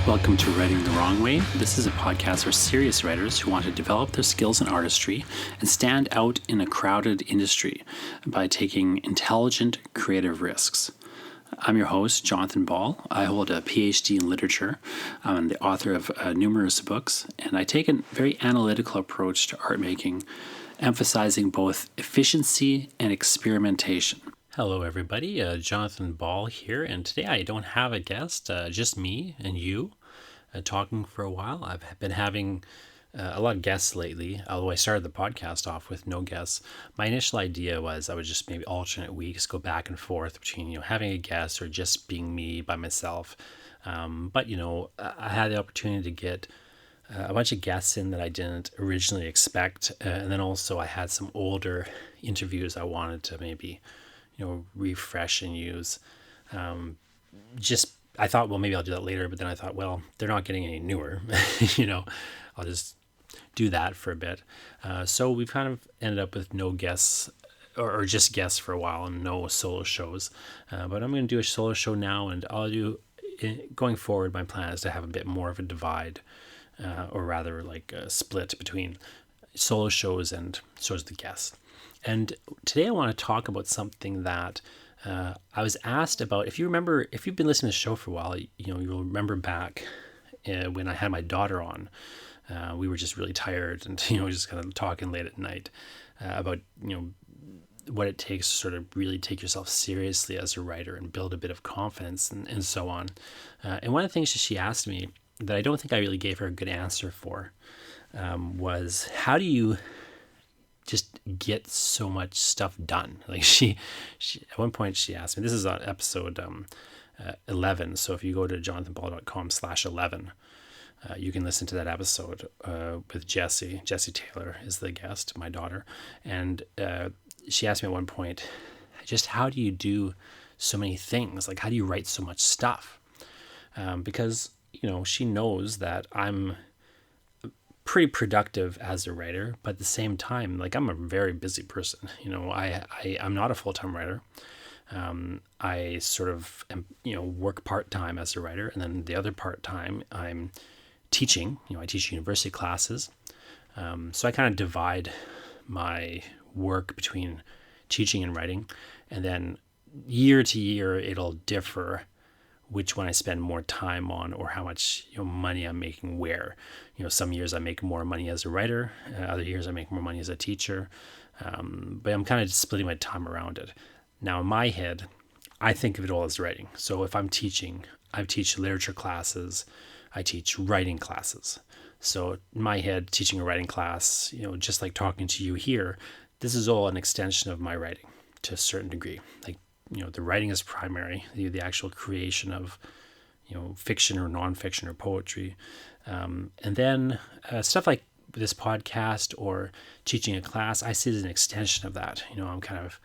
Welcome to Writing the Wrong Way. This is a podcast for serious writers who want to develop their skills in artistry and stand out in a crowded industry by taking intelligent, creative risks. I'm your host, Jonathan Ball. I hold a PhD in literature. I'm the author of numerous books, and I take a very analytical approach to art making, emphasizing both efficiency and experimentation. Hello, everybody. Jonathan Ball here, and today I don't have a guest, just me and you talking for a while. I've been having a lot of guests lately, although I started the podcast off with no guests. My initial idea was I would just maybe alternate weeks, go back and forth between having a guest or just being me by myself. But I had the opportunity to get a bunch of guests in that I didn't originally expect, and then also I had some older interviews I wanted to maybe refresh and use. I thought, well, maybe I'll do that later, but then I thought, well, they're not getting any newer. I'll just do that for a bit. So we've kind of ended up with no guests or just guests for a while and no solo shows. But I'm going to do a solo show now, and going forward, my plan is to have a bit more of a divide, or rather like a split between solo shows and shows with guests. And today I want to talk about something that I was asked about. If you've been listening to the show for a while, you'll remember back when I had my daughter on. We were just really tired and, just kind of talking late at night about, what it takes to sort of really take yourself seriously as a writer and build a bit of confidence and so on. And one of the things she asked me that I don't think I really gave her a good answer for was, how do you just get so much stuff done? Like she at one point she asked me, this is on episode 11. So if you go to jonathanball.com/11, you can listen to that episode with Jessie. Jessie Taylor is the guest, my daughter. And she asked me at one point, just how do you do so many things? Like, how do you write so much stuff? Because, she knows that I'm pretty productive as a writer, but at the same time, like, I'm a very busy person. I'm not a full-time writer. I sort of work part-time as a writer, and then the other part-time I'm teaching. I teach university classes. So I kind of divide my work between teaching and writing, and then year to year it'll differ which one I spend more time on, or how much money I'm making where. Some years I make more money as a writer, other years I make more money as a teacher, but I'm kind of splitting my time around it. Now in my head, I think of it all as writing. So if I'm teaching, I teach literature classes, I teach writing classes. So in my head, teaching a writing class, just like talking to you here, this is all an extension of my writing to a certain degree. Like, the writing is primary, the actual creation of, fiction or nonfiction or poetry. And then stuff like this podcast or teaching a class, I see it as an extension of that. I'm kind of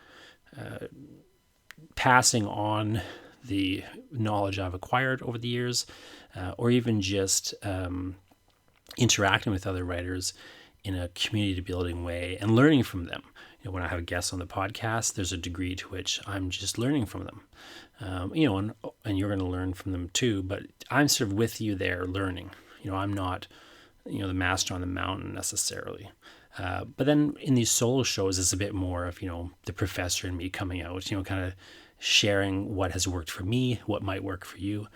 passing on the knowledge I've acquired over the years, or even just interacting with other writers in a community building way and learning from them. When I have guests on the podcast, there's a degree to which I'm just learning from them, and you're going to learn from them too, but I'm sort of with you there learning. I'm not, the master on the mountain necessarily. But then in these solo shows, it's a bit more of, the professor and me coming out, kind of sharing what has worked for me, what might work for you.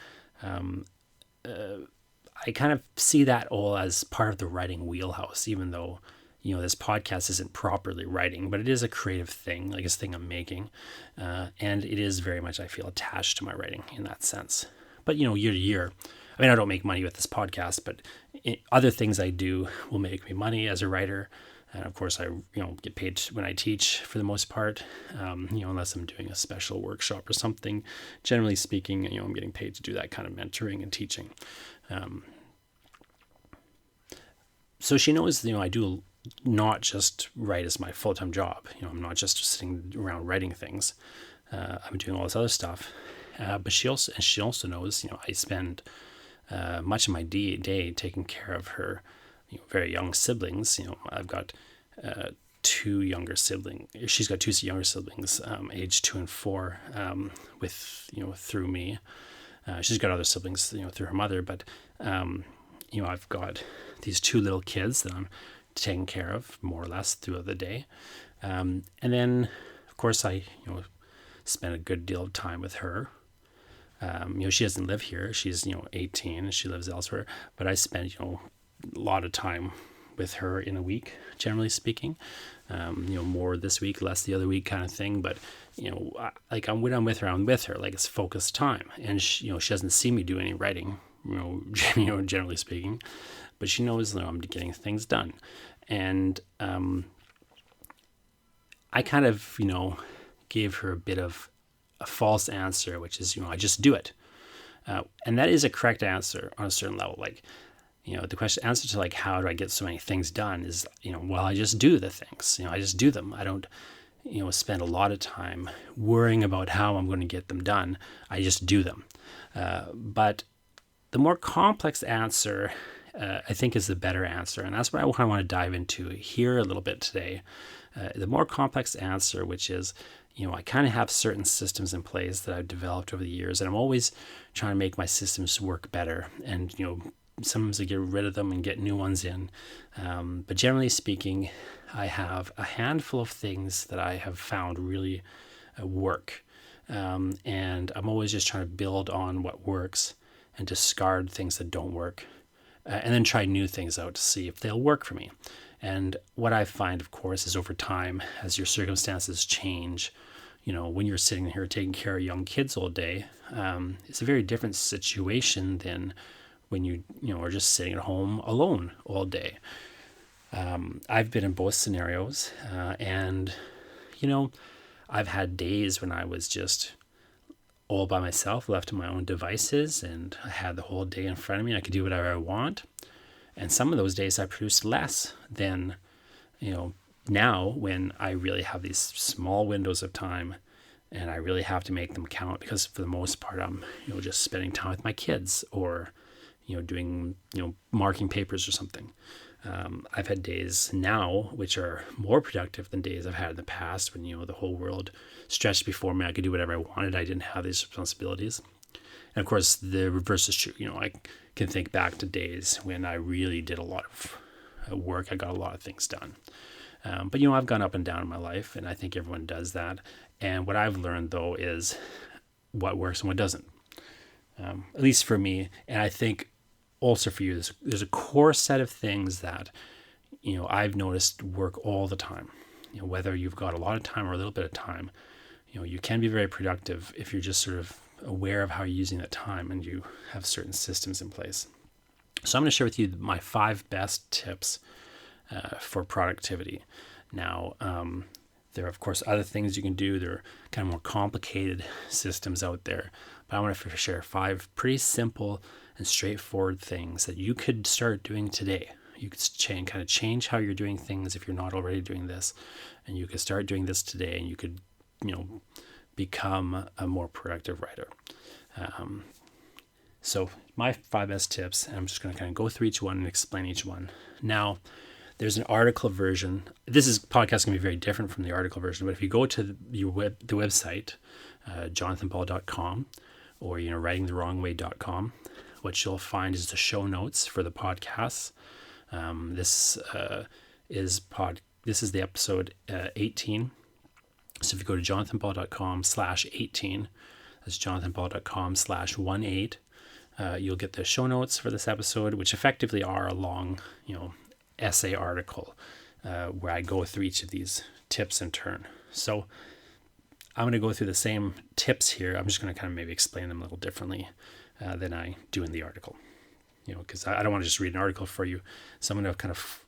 I kind of see that all as part of the writing wheelhouse, even though, this podcast isn't properly writing, but it is a creative thing, like it's a thing I'm making. And it is very much, I feel, attached to my writing in that sense. But, year to year, I don't make money with this podcast, but other things I do will make me money as a writer. And of course, I get paid when I teach for the most part, unless I'm doing a special workshop or something. Generally speaking, I'm getting paid to do that kind of mentoring and teaching. So she knows, I do not just write as my full-time job. I'm not just sitting around writing things. I'm doing all this other stuff. But she also knows, I spend much of my day taking care of her very young siblings. I've got two younger siblings. She's got two younger siblings, age 2 and 4, with through me. She's got other siblings, through her mother, but I've got these two little kids that I'm taking care of more or less throughout the day. And then, of course, I spend a good deal of time with her. She doesn't live here. She's 18 and she lives elsewhere. But I spend a lot of time with her in a week, generally speaking. More this week, less the other week, kind of thing. But when I'm with her, like it's focused time, and she doesn't see me do any writing. Generally speaking, but she knows I'm getting things done, and I kind of gave her a bit of a false answer, which is I just do it, and that is a correct answer on a certain level. Like the answer to like how do I get so many things done is I just do the things. I just do them. I don't spend a lot of time worrying about how I'm going to get them done. I just do them. But the more complex answer, I think, is the better answer. And that's what I want to dive into here a little bit today. The more complex answer, which is, I kind of have certain systems in place that I've developed over the years, and I'm always trying to make my systems work better. And, sometimes I get rid of them and get new ones in. But generally speaking, I have a handful of things that I have found really work. And I'm always just trying to build on what works and discard things that don't work, and then try new things out to see if they'll work for me. And what I find, of course, is over time, as your circumstances change, when you're sitting here taking care of young kids all day, it's a very different situation than when you are just sitting at home alone all day. I've been in both scenarios, and I've had days when I was just all by myself, left to my own devices, and I had the whole day in front of me and I could do whatever I want. And some of those days I produced less than, now when I really have these small windows of time and I really have to make them count, because for the most part I'm, just spending time with my kids or, doing, marking papers or something. I've had days now which are more productive than days I've had in the past when, the whole world stretched before me. I could do whatever I wanted. I didn't have these responsibilities. And of course, the reverse is true. I can think back to days when I really did a lot of work. I got a lot of things done. But, I've gone up and down in my life, and I think everyone does that. And what I've learned, though, is what works and what doesn't. At least for me. And I think also for you, there's a core set of things that, I've noticed work all the time. Whether you've got a lot of time or a little bit of time, you can be very productive if you're just sort of aware of how you're using that time and you have certain systems in place. So I'm going to share with you my 5 best tips for productivity. Now, there are, of course, other things you can do. There are kind of more complicated systems out there. But I want to share 5 pretty simple and straightforward things that you could start doing today. You could change how you're doing things if you're not already doing this. And you could start doing this today, and you could, become a more productive writer. So my 5 best tips, and I'm just going to kind of go through each one and explain each one. Now, there's an article version. This podcast can be very different from the article version, but if you go to the website, jonathanpaul.com, or writingthewrongway.com, what you'll find is the show notes for the podcasts. This is the episode 18. So if you go to jonathanpaul.com/18, that's jonathanpaul.com/18, you'll get the show notes for this episode, which effectively are a long, essay article where I go through each of these tips in turn. So I'm going to go through the same tips here. I'm just going to kind of maybe explain them a little differently than I do in the article, because I don't want to just read an article for you. So I'm going to kind of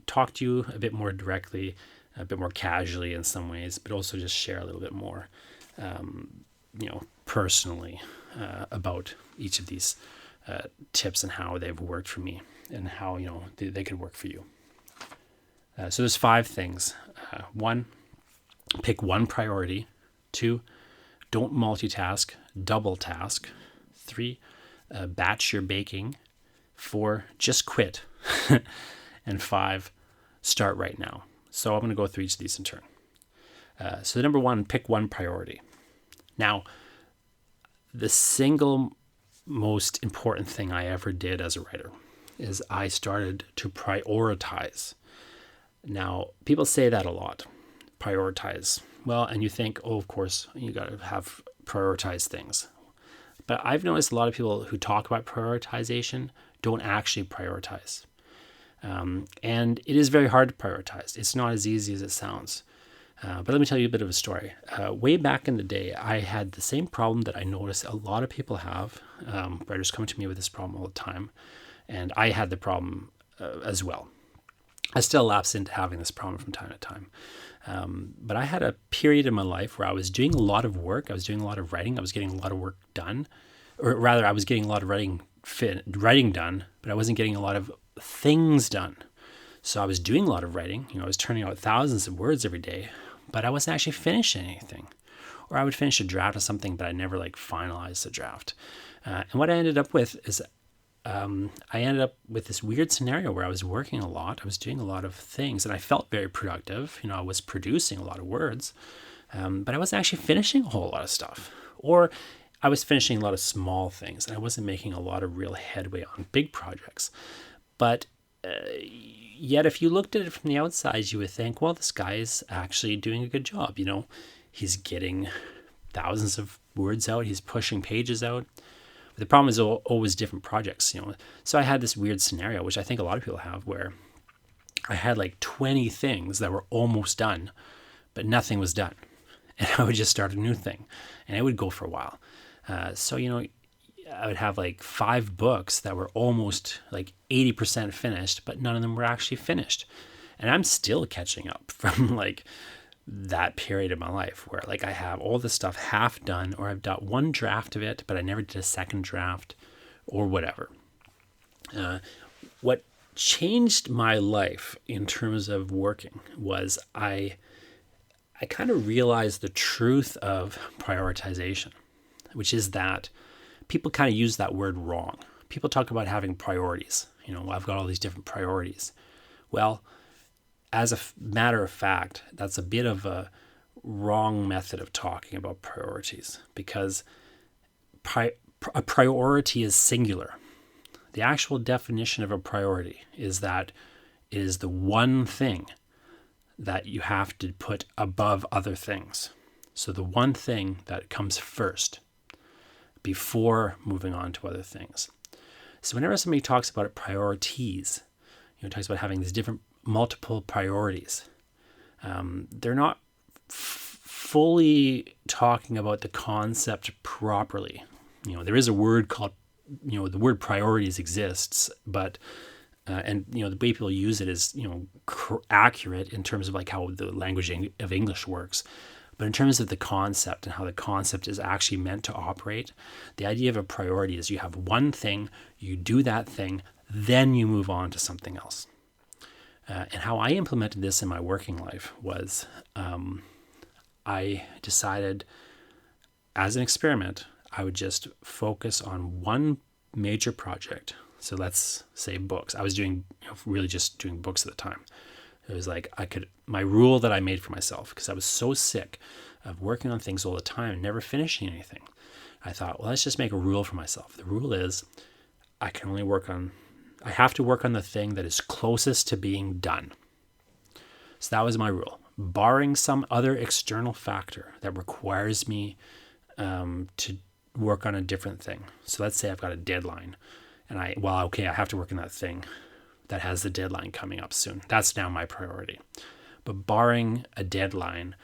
talk to you a bit more directly, a bit more casually in some ways, but also just share a little bit more, personally about each of these tips and how they've worked for me and how, they could work for you. So there's 5 things. 1, pick one priority. 2, don't multitask, double task. 3, batch your baking. 4, just quit. And 5, start right now. So I'm going to go through each of these in turn. So number 1, pick one priority. Now, the single most important thing I ever did as a writer is I started to prioritize. Now, people say that a lot, prioritize. Well, and you think, oh, of course, you got to have prioritize things. But I've noticed a lot of people who talk about prioritization don't actually prioritize. And it is very hard to prioritize. It's not as easy as it sounds. But let me tell you a bit of a story. Way back in the day, I had the same problem that I noticed a lot of people have. Writers come to me with this problem all the time. And I had the problem as well. I still lapse into having this problem from time to time. But I had a period in my life where I was doing a lot of work. I was doing a lot of writing. I was getting a lot of work done. Or rather, I was getting a lot of writing done, but I wasn't getting a lot of things done. So I was doing a lot of writing. I was turning out thousands of words every day, but I wasn't actually finishing anything. Or I would finish a draft of something, but I never finalized the draft. And what I ended up with is I ended up with this weird scenario where I was working a lot. I was doing a lot of things, and I felt very productive. I was producing a lot of words, but I wasn't actually finishing a whole lot of stuff. Or I was finishing a lot of small things, and I wasn't making a lot of real headway on big projects. But yet, if you looked at it from the outside, you would think, well, this guy is actually doing a good job. He's getting thousands of words out. He's pushing pages out. But the problem is always different projects. So I had this weird scenario, which I think a lot of people have, where I had 20 things that were almost done, but nothing was done. And I would just start a new thing, and it would go for a while. So I would have 5 books that were almost 80% finished, but none of them were actually finished. And I'm still catching up from that period of my life where I have all this stuff half done, or I've got one draft of it, but I never did a second draft or whatever. What changed my life in terms of working was I kind of realized the truth of prioritization, which is that people kind of use that word wrong. People talk about having priorities. I've got all these different priorities. Well, as a matter of fact, that's a bit of a wrong method of talking about priorities, because a priority is singular. The actual definition of a priority is that it is the one thing that you have to put above other things. So the one thing that comes first before moving on to other things. So whenever somebody talks about priorities, talks about having these different multiple priorities, they're not fully talking about the concept properly. There is a word called, the word priorities exists, but and the way people use it is accurate in terms of how the language of English works. But in terms of the concept and how the concept is actually meant to operate, the idea of a priority is you have one thing, you do that thing, then you move on to something else. And how I implemented this in my working life was I decided as an experiment, I would just focus on one major project. So let's say books. I was doing, really just doing books at the time. It was my rule that I made for myself, because I was so sick of working on things all the time and never finishing anything. I thought, well, let's just make a rule for myself. The rule is I have to work on the thing that is closest to being done. So that was my rule. Barring some other external factor that requires me to work on a different thing. So let's say I've got a deadline, and I have to work on that thing that has the deadline coming up soon. That's now my priority. But barring a deadline,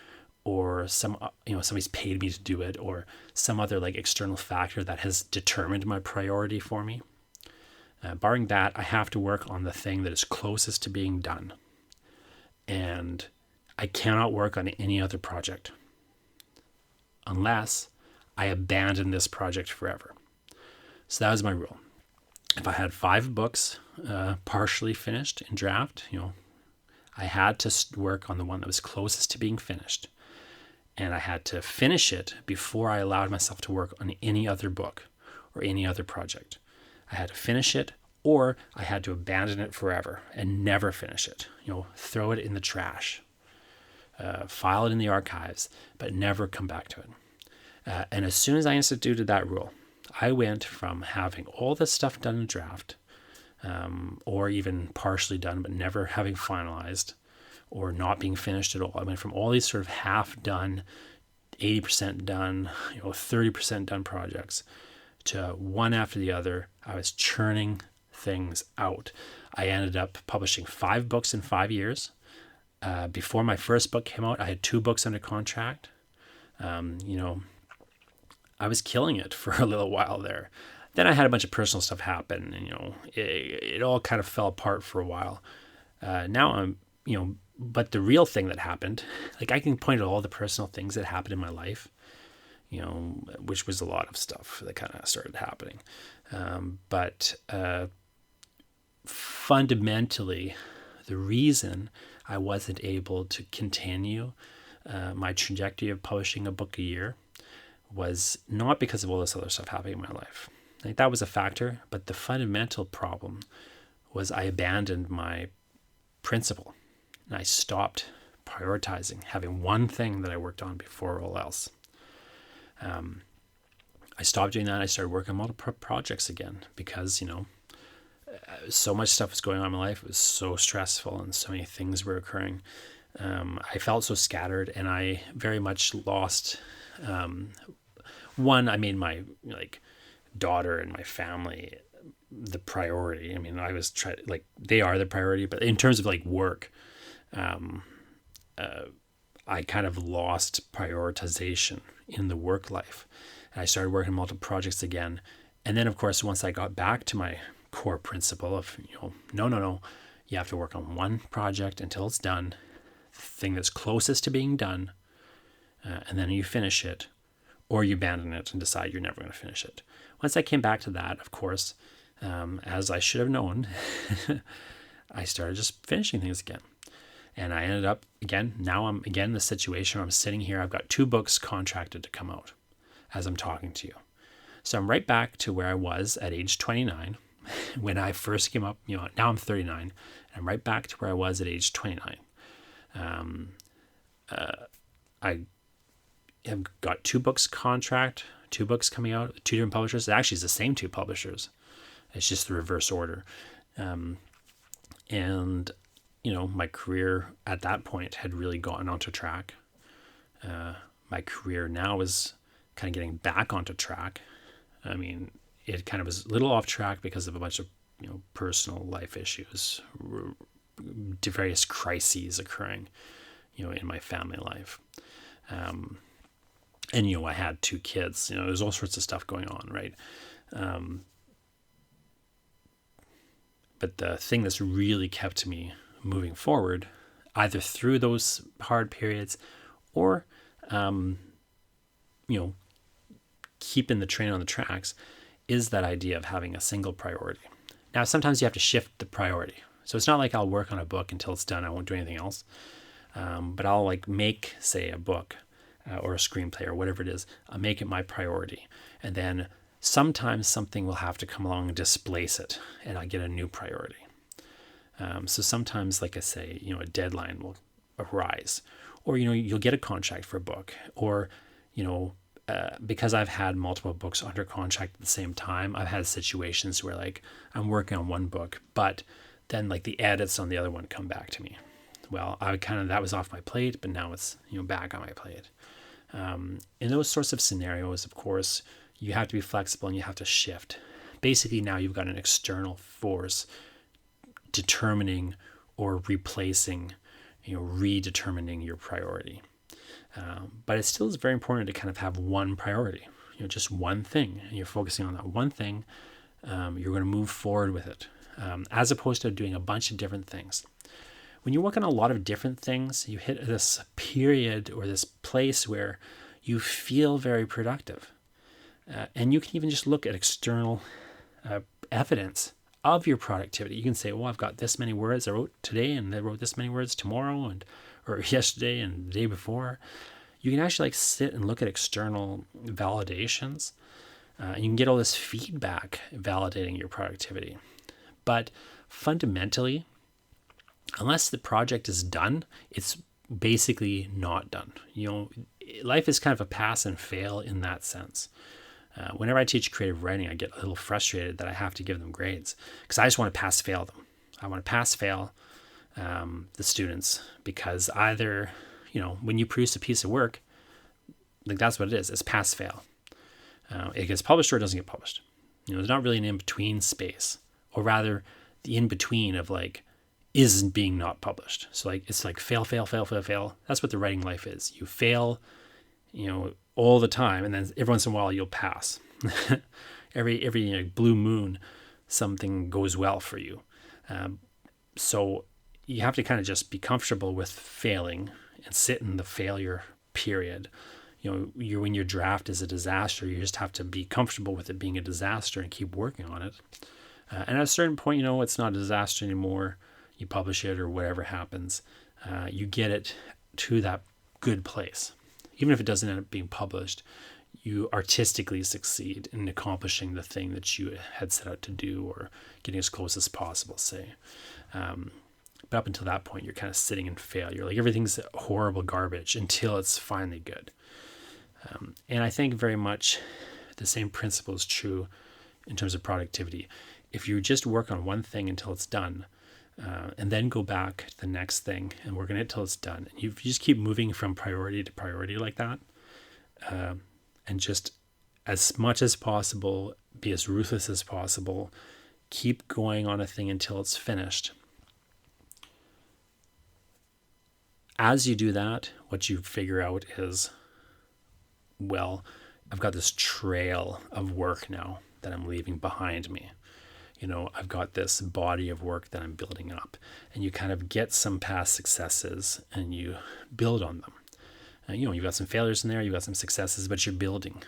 or somebody's paid me to do it, or some other external factor that has determined my priority for me, barring that, I have to work on the thing that is closest to being done. And I cannot work on any other project unless I abandon this project forever. So that was my rule. If I had 5 books partially finished in draft, I had to work on the one that was closest to being finished. And I had to finish it before I allowed myself to work on any other book or any other project. I had to finish it, or I had to abandon it forever and never finish it. Throw it in the trash, file it in the archives, but never come back to it. And as soon as I instituted that rule, I went from having all this stuff done in draft, or even partially done, but never having finalized or not being finished at all. I went from all these sort of half done, 80% done, 30% done projects to one after the other. I was churning things out. I ended up publishing 5 books in 5 years. Before my first book came out, I had 2 books under contract. I was killing it for a little while there. Then I had a bunch of personal stuff happen, and it all kind of fell apart for a while. Now I'm, but the real thing that happened, like I can point at all the personal things that happened in my life, which was a lot of stuff that kind of started happening. But fundamentally, the reason I wasn't able to continue my trajectory of publishing a book a year was not because of all this other stuff happening in my life. Like that was a factor, but the fundamental problem was I abandoned my principle and I stopped prioritizing, having one thing that I worked on before all else. I stopped doing that. I started working on multiple projects again because, so much stuff was going on in my life. It was so stressful and so many things were occurring. I felt so scattered and I very much lost, I made my daughter and my family the priority. I mean, I was they are the priority, but in terms of work, I kind of lost prioritization in the work life. And I started working on multiple projects again. And then of course, once I got back to my core principle of, no, you have to work on one project until it's done, the thing that's closest to being done, and then you finish it, or you abandon it and decide you're never going to finish it. Once I came back to that, of course, as I should have known, I started just finishing things again. And I ended up, now I'm again in the situation where I'm sitting here, I've got 2 books contracted to come out as I'm talking to you. So I'm right back to where I was at age 29 when I first came up, now I'm 39, and I'm right back to where I was at age 29. I have got 2 books contract, 2 books coming out, 2 different publishers. Actually, it's the same 2 publishers. It's just the reverse order. And, my career at that point had really gotten onto track. My career now is kind of getting back onto track. I mean, it kind of was a little off track because of a bunch of, personal life issues, various crises occurring, in my family life. And, I had 2 kids, there's all sorts of stuff going on, right? But the thing that's really kept me moving forward, either through those hard periods or, keeping the train on the tracks, is that idea of having a single priority. Now, sometimes you have to shift the priority. So it's not like I'll work on a book until it's done. I won't do anything else. But I'll make, say, a book or a screenplay or whatever it is. I'll make it my priority. And then sometimes something will have to come along and displace it, and I get a new priority. So sometimes, like I say, a deadline will arise, or, you'll get a contract for a book, or, because I've had multiple books under contract at the same time, I've had situations where I'm working on one book, but then the edits on the other one come back to me. Well, that was off my plate, but now it's, back on my plate. In those sorts of scenarios, of course, you have to be flexible and you have to shift. Basically, now you've got an external force determining or replacing, redetermining your priority. But it still is very important to kind of have one priority, just one thing, and you're focusing on that one thing. You're going to move forward with it, as opposed to doing a bunch of different things. When you work on a lot of different things, you hit this period or this place where you feel very productive. And you can even just look at external evidence of your productivity. You can say, well, I've got this many words I wrote today, and I wrote this many words tomorrow, or yesterday and the day before. You can actually sit and look at external validations. And you can get all this feedback validating your productivity. But fundamentally, unless the project is done, it's basically not done. Life is kind of a pass and fail in that sense. Whenever I teach creative writing, I get a little frustrated that I have to give them grades because I just want to pass fail them. I want to pass fail the students because either, when you produce a piece of work, like that's what it is. It's pass fail. It gets published or it doesn't get published. There's not really an in-between space, or rather the in-between of like is being not published. So like it's like fail, fail, fail, fail, fail. That's what the writing life is. You fail, all the time, and then every once in a while you'll pass. every blue moon, something goes well for you. So you have to kind of just be comfortable with failing and sit in the failure period. When your draft is a disaster, you just have to be comfortable with it being a disaster and keep working on it. And at a certain point, it's not a disaster anymore. You publish it or whatever happens. You get it to that good place. Even if it doesn't end up being published, you artistically succeed in accomplishing the thing that you had set out to do or getting as close as possible, say. But up until that point, you're kind of sitting in failure. Like everything's horrible garbage until it's finally good. And I think very much the same principle is true in terms of productivity. If you just work on one thing until it's done, and then go back to the next thing and work on it till it's done, and you just keep moving from priority to priority like that, and just as much as possible, be as ruthless as possible, keep going on a thing until it's finished. As you do that, what you figure out is, well, I've got this trail of work now that I'm leaving behind me. I've got this body of work that I'm building up, and you kind of get some past successes and you build on them. You've got some failures in there, you've got some successes, but you're building.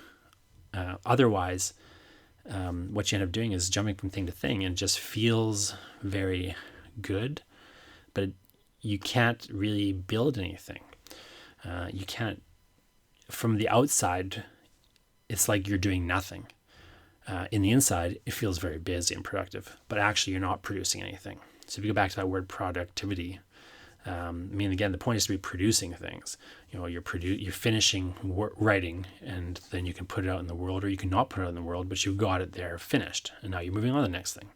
Otherwise, what you end up doing is jumping from thing to thing, and it just feels very good, but you can't really build anything. You can't, from the outside, it's like you're doing nothing. In the inside, it feels very busy and productive, but actually you're not producing anything. So if you go back to that word productivity, again, the point is to be producing things. You're finishing writing, and then you can put it out in the world, or you can not put it out in the world, but you got it there finished, and now you're moving on to the next thing.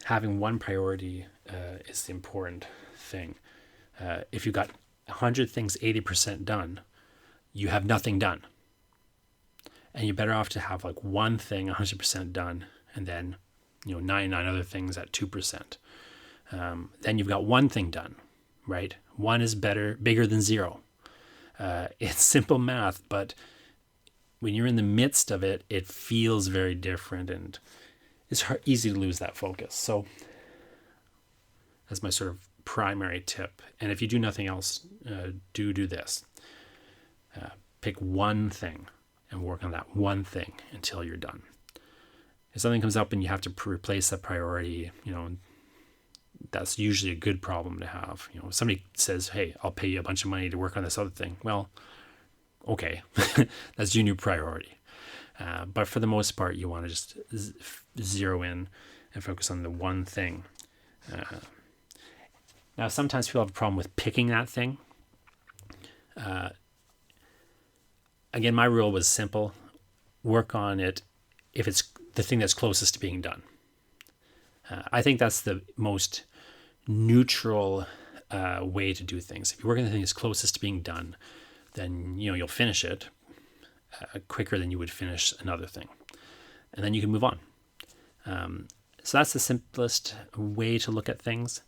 Having one priority is the important thing. If you got 100 things 80% done, you have nothing done. And you're better off to have like one thing 100% done, and then 99 other things at 2%. Then you've got one thing done, right? One is bigger than zero. It's simple math, but when you're in the midst of it, it feels very different, and it's easy to lose that focus. So that's my sort of primary tip. And if you do nothing else, do this. Pick one thing and work on that one thing until you're done. If something comes up and you have to replace that priority, that's usually a good problem to have. If somebody says, hey, I'll pay you a bunch of money to work on this other thing. Well, okay, that's your new priority. But for the most part, you want to just zero in and focus on the one thing. Now, sometimes people have a problem with picking that thing. Again, my rule was simple. Work on it if it's the thing that's closest to being done. I think that's the most neutral way to do things. If you work on the thing that's closest to being done, then you'll finish it quicker than you would finish another thing. And then you can move on. So that's the simplest way to look at things.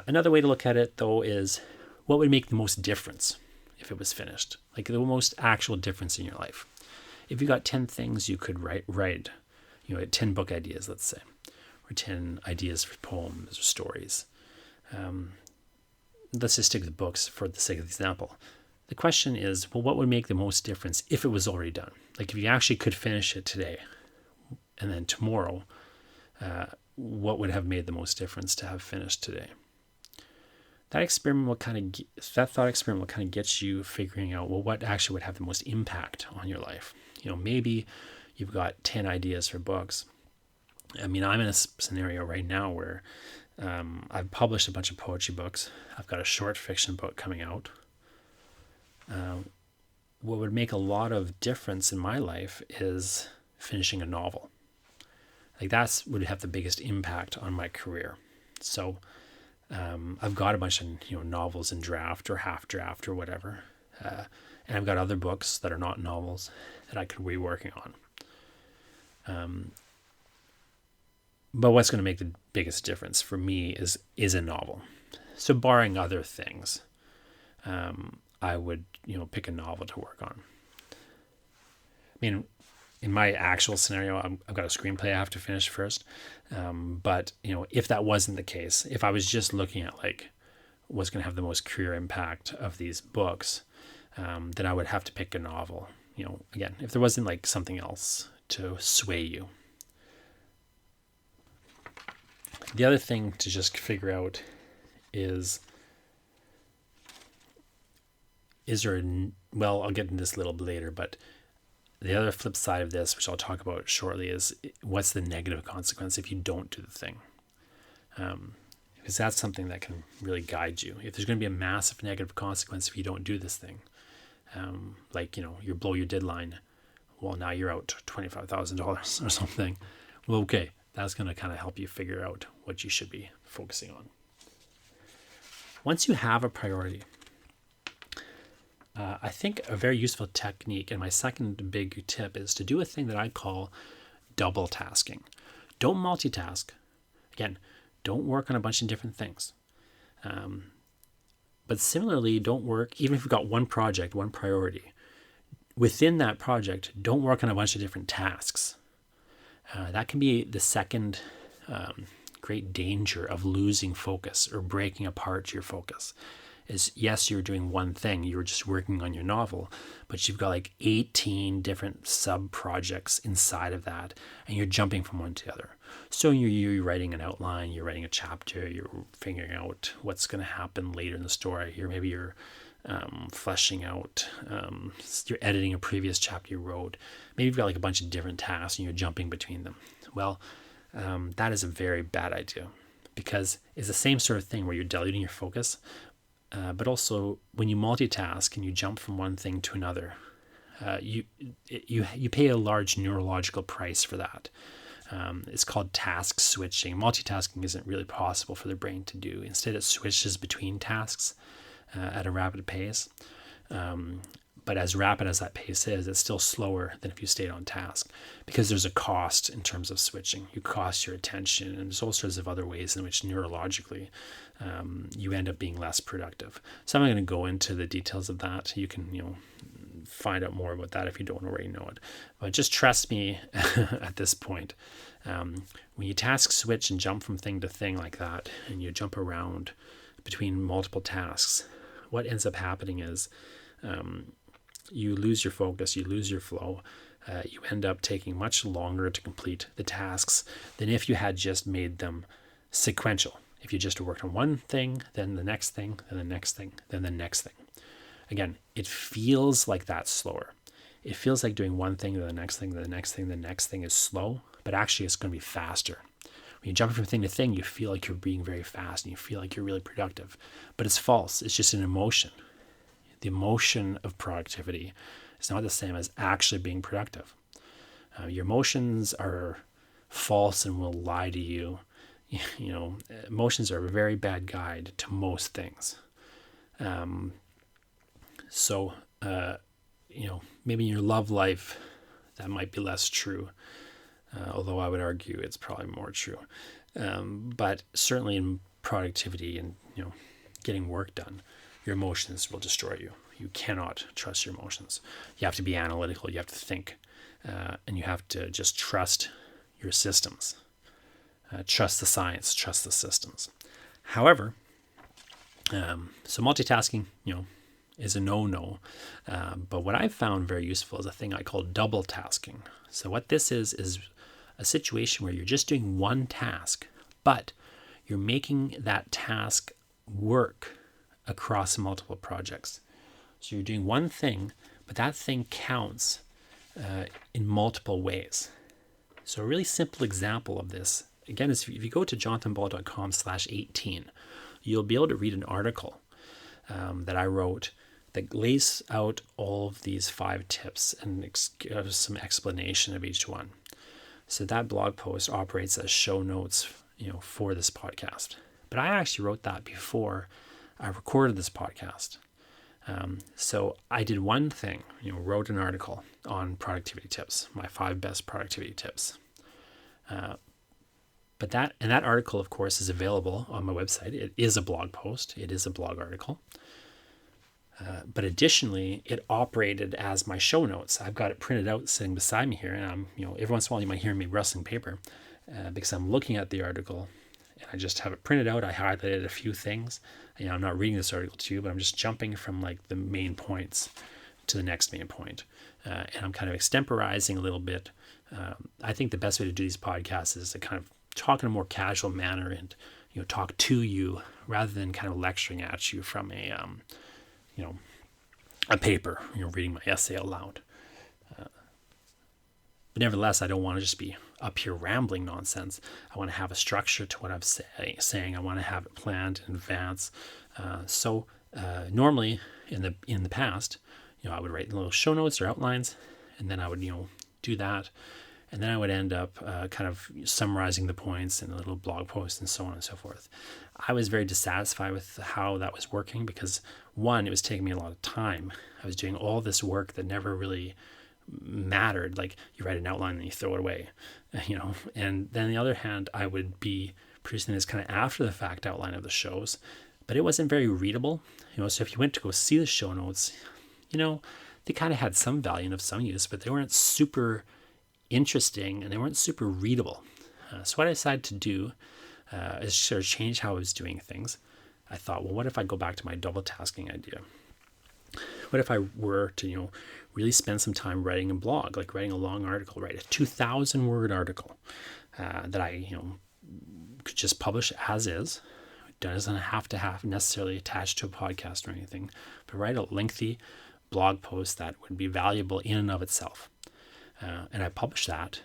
Another way to look at it, though, is what would make the most difference if it was finished? Like the most actual difference in your life. If you got 10 things you could write, 10 book ideas, let's say, or 10 ideas for poems or stories. Let's just stick with books for the sake of the example. The question is, well, what would make the most difference if it was already done? Like if you actually could finish it today and then tomorrow, what would have made the most difference to have finished today? That thought experiment will kind of get you figuring out, well, what actually would have the most impact on your life. Maybe you've got 10 ideas for books. I'm in a scenario right now where I've published a bunch of poetry books. I've got a short fiction book coming out. what would make a lot of difference in my life is finishing a novel. Like that's would have the biggest impact on my career. So I've got a bunch of novels in draft or half draft or whatever, and I've got other books that are not novels that I could be working on. But what's going to make the biggest difference for me is a novel. So barring other things, I would pick a novel to work on. I mean, in my actual scenario, I've got a screenplay I have to finish first. But if that wasn't the case, if I was just looking at like what's going to have the most career impact of these books, then I would have to pick a novel. Again, if there wasn't like something else to sway you. The other thing to just figure out is there I'll get into this a little bit later, but the other flip side of this, which I'll talk about shortly, is what's the negative consequence if you don't do the thing? Because that's something that can really guide you. If there's going to be a massive negative consequence if you don't do this thing, you blow your deadline, well, now you're out $25,000 or something. Well, okay, that's going to kind of help you figure out what you should be focusing on. Once you have a priority, I think a very useful technique, and my second big tip, is to do a thing that I call double tasking. Don't multitask. Again, don't work on a bunch of different things. But similarly, don't work, even if you've got one project, one priority, within that project, don't work on a bunch of different tasks. That can be the second great danger of losing focus or breaking apart your focus. Is yes, you're doing one thing, you're just working on your novel, but you've got like 18 different sub projects inside of that, and you're jumping from one to the other. So you're writing an outline, you're writing a chapter, you're figuring out what's going to happen later in the story. Maybe you're fleshing out, you're editing a previous chapter you wrote. Maybe you've got like a bunch of different tasks and you're jumping between them. Well, that is a very bad idea, because it's the same sort of thing where you're diluting your focus. But also, when you multitask and you jump from one thing to another, you pay a large neurological price for that. It's called task switching. Multitasking isn't really possible for the brain to do. Instead, it switches between tasks at a rapid pace. But as rapid as that pace is, it's still slower than if you stayed on task, because there's a cost in terms of switching. You cost your attention, and there's all sorts of other ways in which neurologically you end up being less productive. So I'm not going to go into the details of that. You can find out more about that if you don't already know it. But just trust me at this point. When you task switch and jump from thing to thing like that, and you jump around between multiple tasks, what ends up happening is you lose your focus, you lose your flow. You end up taking much longer to complete the tasks than if you had just made them sequential. If you just worked on one thing, then the next thing, then the next thing, then the next thing. Again, it feels like that's slower. It feels like doing one thing, then the next thing, then the next thing, the next thing is slow, but actually it's going to be faster. When you jump from thing to thing, you feel like you're being very fast and you feel like you're really productive, but it's false. It's just an emotion. The emotion of productivity is not the same as actually being productive. Your emotions are false and will lie to you. Emotions are a very bad guide to most things. Maybe in your love life, that might be less true. Although I would argue it's probably more true. But certainly in productivity and, getting work done, your emotions will destroy you. You cannot trust your emotions. You have to be analytical. You have to think. And you have to just trust your systems. Trust the science. Trust the systems. However, so multitasking, is a no-no. But what I've found very useful is a thing I call double-tasking. So what this is a situation where you're just doing one task, but you're making that task work across multiple projects. So you're doing one thing, but that thing counts in multiple ways. So a really simple example of this, again, is if you go to jonathanball.com/18, you'll be able to read an article that I wrote that lays out all of these 5 tips and gives some explanation of each one. So that blog post operates as show notes, for this podcast. But I actually wrote that before I recorded this podcast. So I did one thing, wrote an article on productivity tips, my 5 best productivity tips. But that article, of course, is available on my website. It is a blog post. It is a blog article. But additionally, it operated as my show notes. I've got it printed out sitting beside me here, and I'm, every once in a while you might hear me rustling paper because I'm looking at the article, and I just have it printed out. I highlighted a few things. I'm not reading this article to you, but I'm just jumping from like the main points to the next main point, and I'm kind of extemporizing a little bit. I think the best way to do these podcasts is to kind of talk in a more casual manner and talk to you rather than kind of lecturing at you from a paper, reading my essay out loud. But nevertheless, I don't want to just be up here rambling nonsense. I want to have a structure to what I'm saying. I want to have it planned in advance. So normally in the past, I would write little show notes or outlines, and then I would do that, and then I would end up kind of summarizing the points in a little blog post and so on and so forth. I was very dissatisfied with how that was working because, one, it was taking me a lot of time. I was doing all this work that never really mattered. Like you write an outline and you throw it away, and then on the other hand, I would be producing this kind of after the fact outline of the shows, but it wasn't very readable. So if you went to go see the show notes, they kind of had some value and of some use, but they weren't super interesting and they weren't super readable. So what I decided to do is sort of change how I was doing things. I thought, well, what if I go back to my double tasking idea? What if I were to, really spend some time writing a blog, like writing a long article, write a 2,000 word article that I, could just publish as is. It doesn't have to have necessarily attached to a podcast or anything, but write a lengthy blog post that would be valuable in and of itself. And I publish that.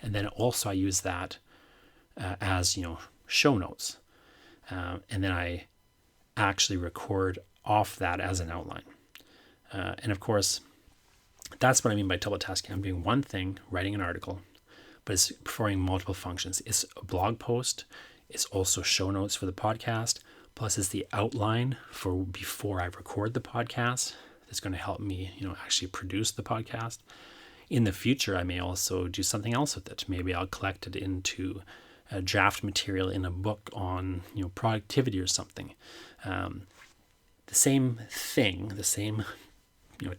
And then also I use that as, show notes. And then I actually record off that as an outline. And of course, that's what I mean by double tasking. I'm doing one thing, writing an article, but it's performing multiple functions. It's a blog post. It's also show notes for the podcast. Plus it's the outline for before I record the podcast. That's going to help me, actually produce the podcast. In the future, I may also do something else with it. Maybe I'll collect it into a draft material in a book on, productivity or something. The same thing, the same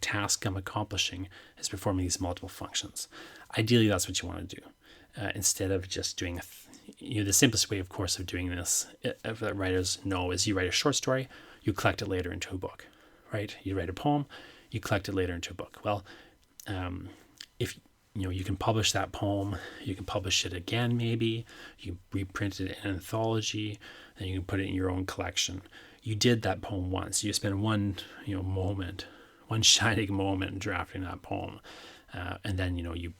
task I'm accomplishing is performing these multiple functions. Ideally, that's what you want to do instead of just doing the simplest way, of course, of doing this, if that writers know, is you write a short story, you collect it later into a book, right? You write a poem, you collect it later into a book. Well, if you can publish that poem, you can publish it again, maybe you reprint it in an anthology, and you can put it in your own collection. You did that poem once. You spend one moment, one shining moment drafting that poem, and then you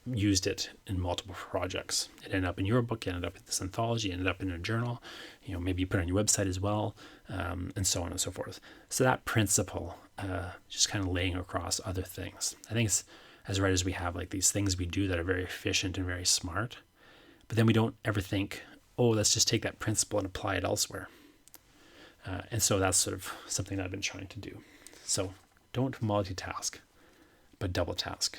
used it in multiple projects. It ended up in your book, it ended up in this anthology, it ended up in a journal. Maybe you put it on your website as well, and so on and so forth. So that principle, just kind of laying across other things. I think as writers we have like these things we do that are very efficient and very smart, but then we don't ever think, oh, let's just take that principle and apply it elsewhere. And so that's sort of something that I've been trying to do. So don't multitask, but double task.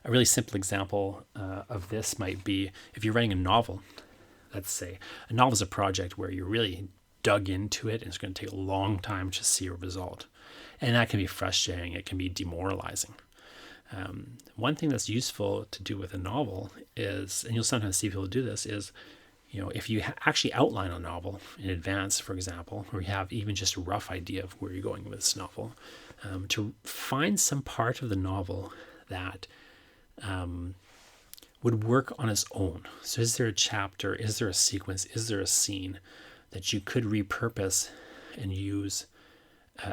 A really simple example of this might be if you're writing a novel. Let's say a novel is a project where you're really dug into it and it's going to take a long time to see a result. And that can be frustrating. It can be demoralizing. One thing that's useful to do with a novel is, and you'll sometimes see people do this, is if you actually outline a novel in advance, for example, or you have even just a rough idea of where you're going with this novel, to find some part of the novel that would work on its own. So is there a chapter, is there a sequence, is there a scene that you could repurpose and use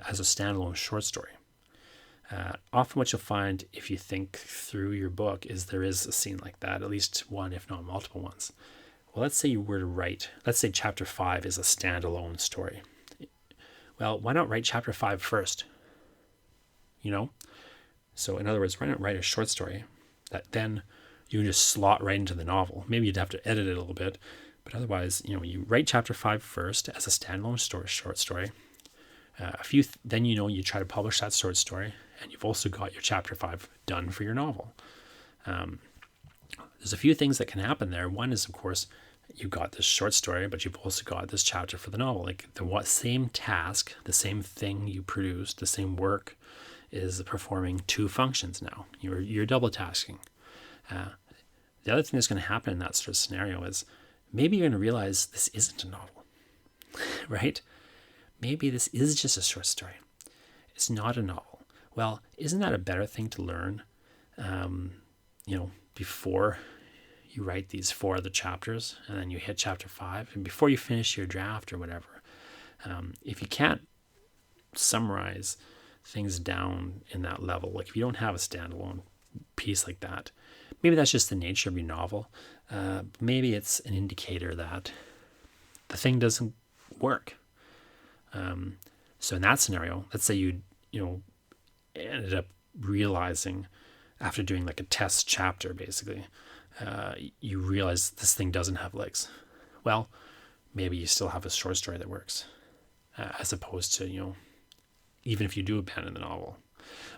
as a standalone short story? Often what you'll find if you think through your book is there is a scene like that, at least one, if not multiple ones. Well, let's say you were to write, let's say chapter 5 is a standalone story. Well, why not write chapter 5 first? So in other words, why not write a short story that then you can just slot right into the novel? Maybe you'd have to edit it a little bit, but otherwise, you write chapter 5 first as a standalone short story. Then you try to publish that short story, and you've also got your chapter 5 done for your novel. There's a few things that can happen there. One is, of course, you've got this short story, but you've also got this chapter for the novel. Like the same task, the same thing you produced, the same work is performing two functions now. You're double tasking. The other thing that's going to happen in that sort of scenario is maybe you're going to realize this isn't a novel, right? Maybe this is just a short story. It's not a novel. Well, isn't that a better thing to learn, before you write these 4 other chapters and then you hit chapter 5 and before you finish your draft or whatever? If you can't summarize things down in that level, like if you don't have a standalone piece like that, maybe that's just the nature of your novel. Maybe it's an indicator that the thing doesn't work. So in that scenario, let's say you ended up realizing after doing like a test chapter, basically, you realize this thing doesn't have legs. Well, maybe you still have a short story that works, as opposed to, even if you do abandon the novel.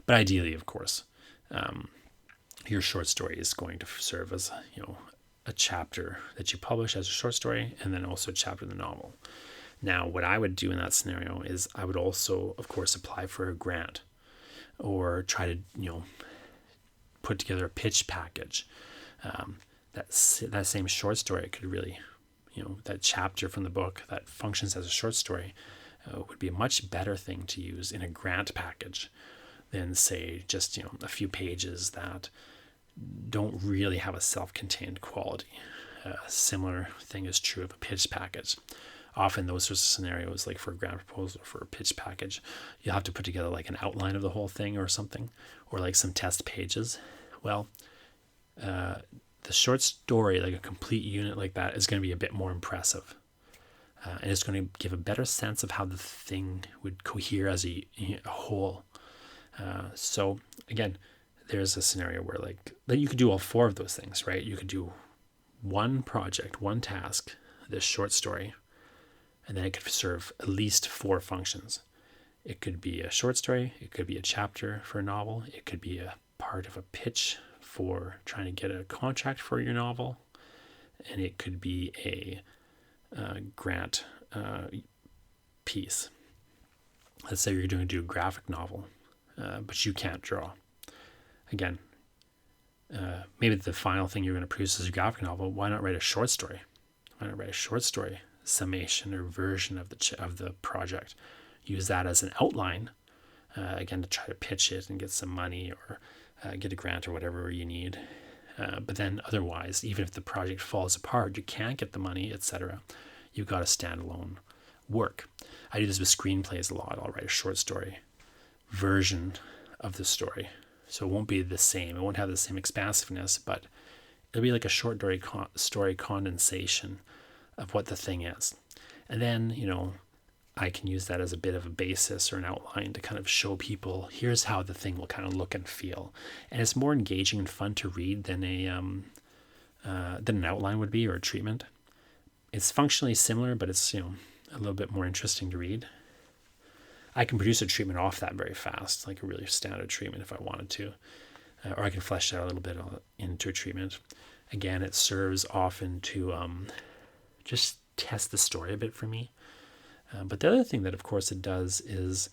But ideally, of course, your short story is going to serve as, a chapter that you publish as a short story, and then also a chapter in the novel. Now, what I would do in that scenario is I would also, of course, apply for a grant or try to, put together a pitch package. That same short story could really, that chapter from the book that functions as a short story would be a much better thing to use in a grant package than, say, just, a few pages that don't really have a self-contained quality. A similar thing is true of a pitch package. Often those sorts of scenarios, like for a grant proposal, for a pitch package, you'll have to put together like an outline of the whole thing or something, or like some test pages. Well, the short story, like a complete unit like that, is going to be a bit more impressive. And it's going to give a better sense of how the thing would cohere as a whole. So again, there's a scenario where like you could do all 4 of those things, right? You could do one project, one task, this short story, and then it could serve at least 4 functions. It could be a short story, it could be a chapter for a novel, it could be a part of a pitch for trying to get a contract for your novel, and it could be a grant piece. Let's say you're going to do a graphic novel, but you can't draw. Again, maybe the final thing you're going to produce is a graphic novel. Why not write a short story? Why not write a short story summation or version of the project? Use that as an outline, again, to try to pitch it and get some money or get a grant or whatever you need. But then otherwise, even if the project falls apart, you can't get the money, etc., you've got a standalone work. I do this with screenplays a lot. I'll write a short story version of the story. So it won't be the same. It won't have the same expansiveness, but it'll be like a short story condensation of what the thing is. And then, I can use that as a bit of a basis or an outline to kind of show people, here's how the thing will kind of look and feel. And it's more engaging and fun to read than an outline would be, or a treatment. It's functionally similar, but it's, a little bit more interesting to read. I can produce a treatment off that very fast, like a really standard treatment if I wanted to. Or I can flesh that out a little bit into a treatment. Again, it serves often to just test the story a bit for me. But the other thing that, of course, it does is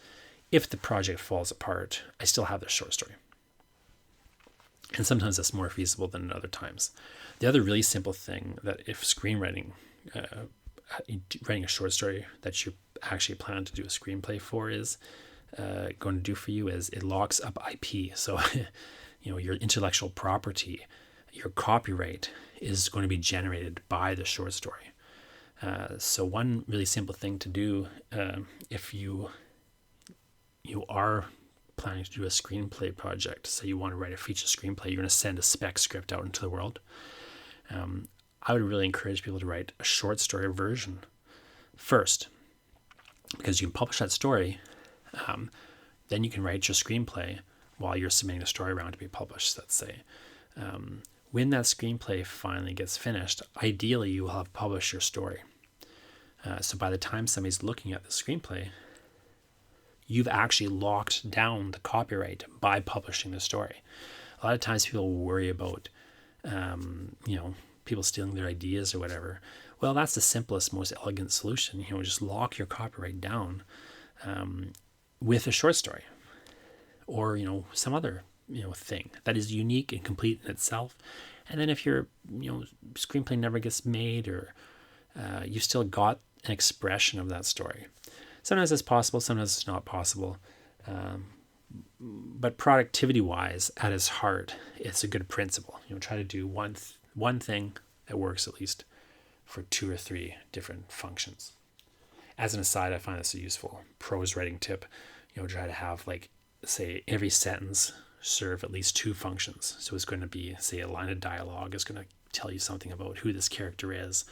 if the project falls apart, I still have the short story. And sometimes that's more feasible than at other times. The other really simple thing that if screenwriting, writing a short story that you actually plan to do a screenplay for is going to do for you is it locks up IP. So, your intellectual property, your copyright is going to be generated by the short story. So one really simple thing to do if you are planning to do a screenplay project, say you want to write a feature screenplay, you're going to send a spec script out into the world. I would really encourage people to write a short story version first. because you can publish that story. Then you can write your screenplay while you're submitting the story around to be published, let's say. When that screenplay finally gets finished, ideally you will have published your story. So by the time somebody's looking at the screenplay, you've actually locked down the copyright by publishing the story. A lot of times people worry about, people stealing their ideas or whatever. Well, that's the simplest, most elegant solution. Just lock your copyright down with a short story, or some other thing that is unique and complete in itself. And then if your screenplay never gets made, or you've still got an expression of that story. Sometimes it's possible, sometimes it's not possible. But productivity wise, at its heart, it's a good principle. Try to do one thing that works at least for 2 or 3 different functions. As an aside, I find this a useful prose writing tip. Try to have, say, every sentence serve at least 2 functions. So it's going to be, say, a line of dialogue is going to tell you something about who this character is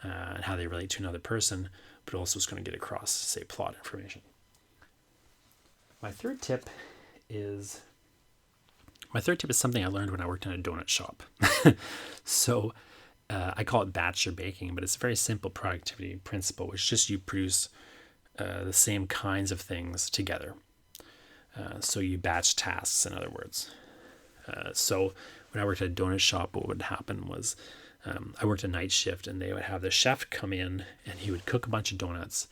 and how they relate to another person, but also it's going to get across, say, plot information. My third tip is something I learned when I worked in a donut shop. So I call it batch or baking, but it's a very simple productivity principle, which just you produce the same kinds of things together. So you batch tasks, in other words. So when I worked at a donut shop, what would happen was I worked a night shift, and they would have the chef come in and he would cook a bunch of donuts.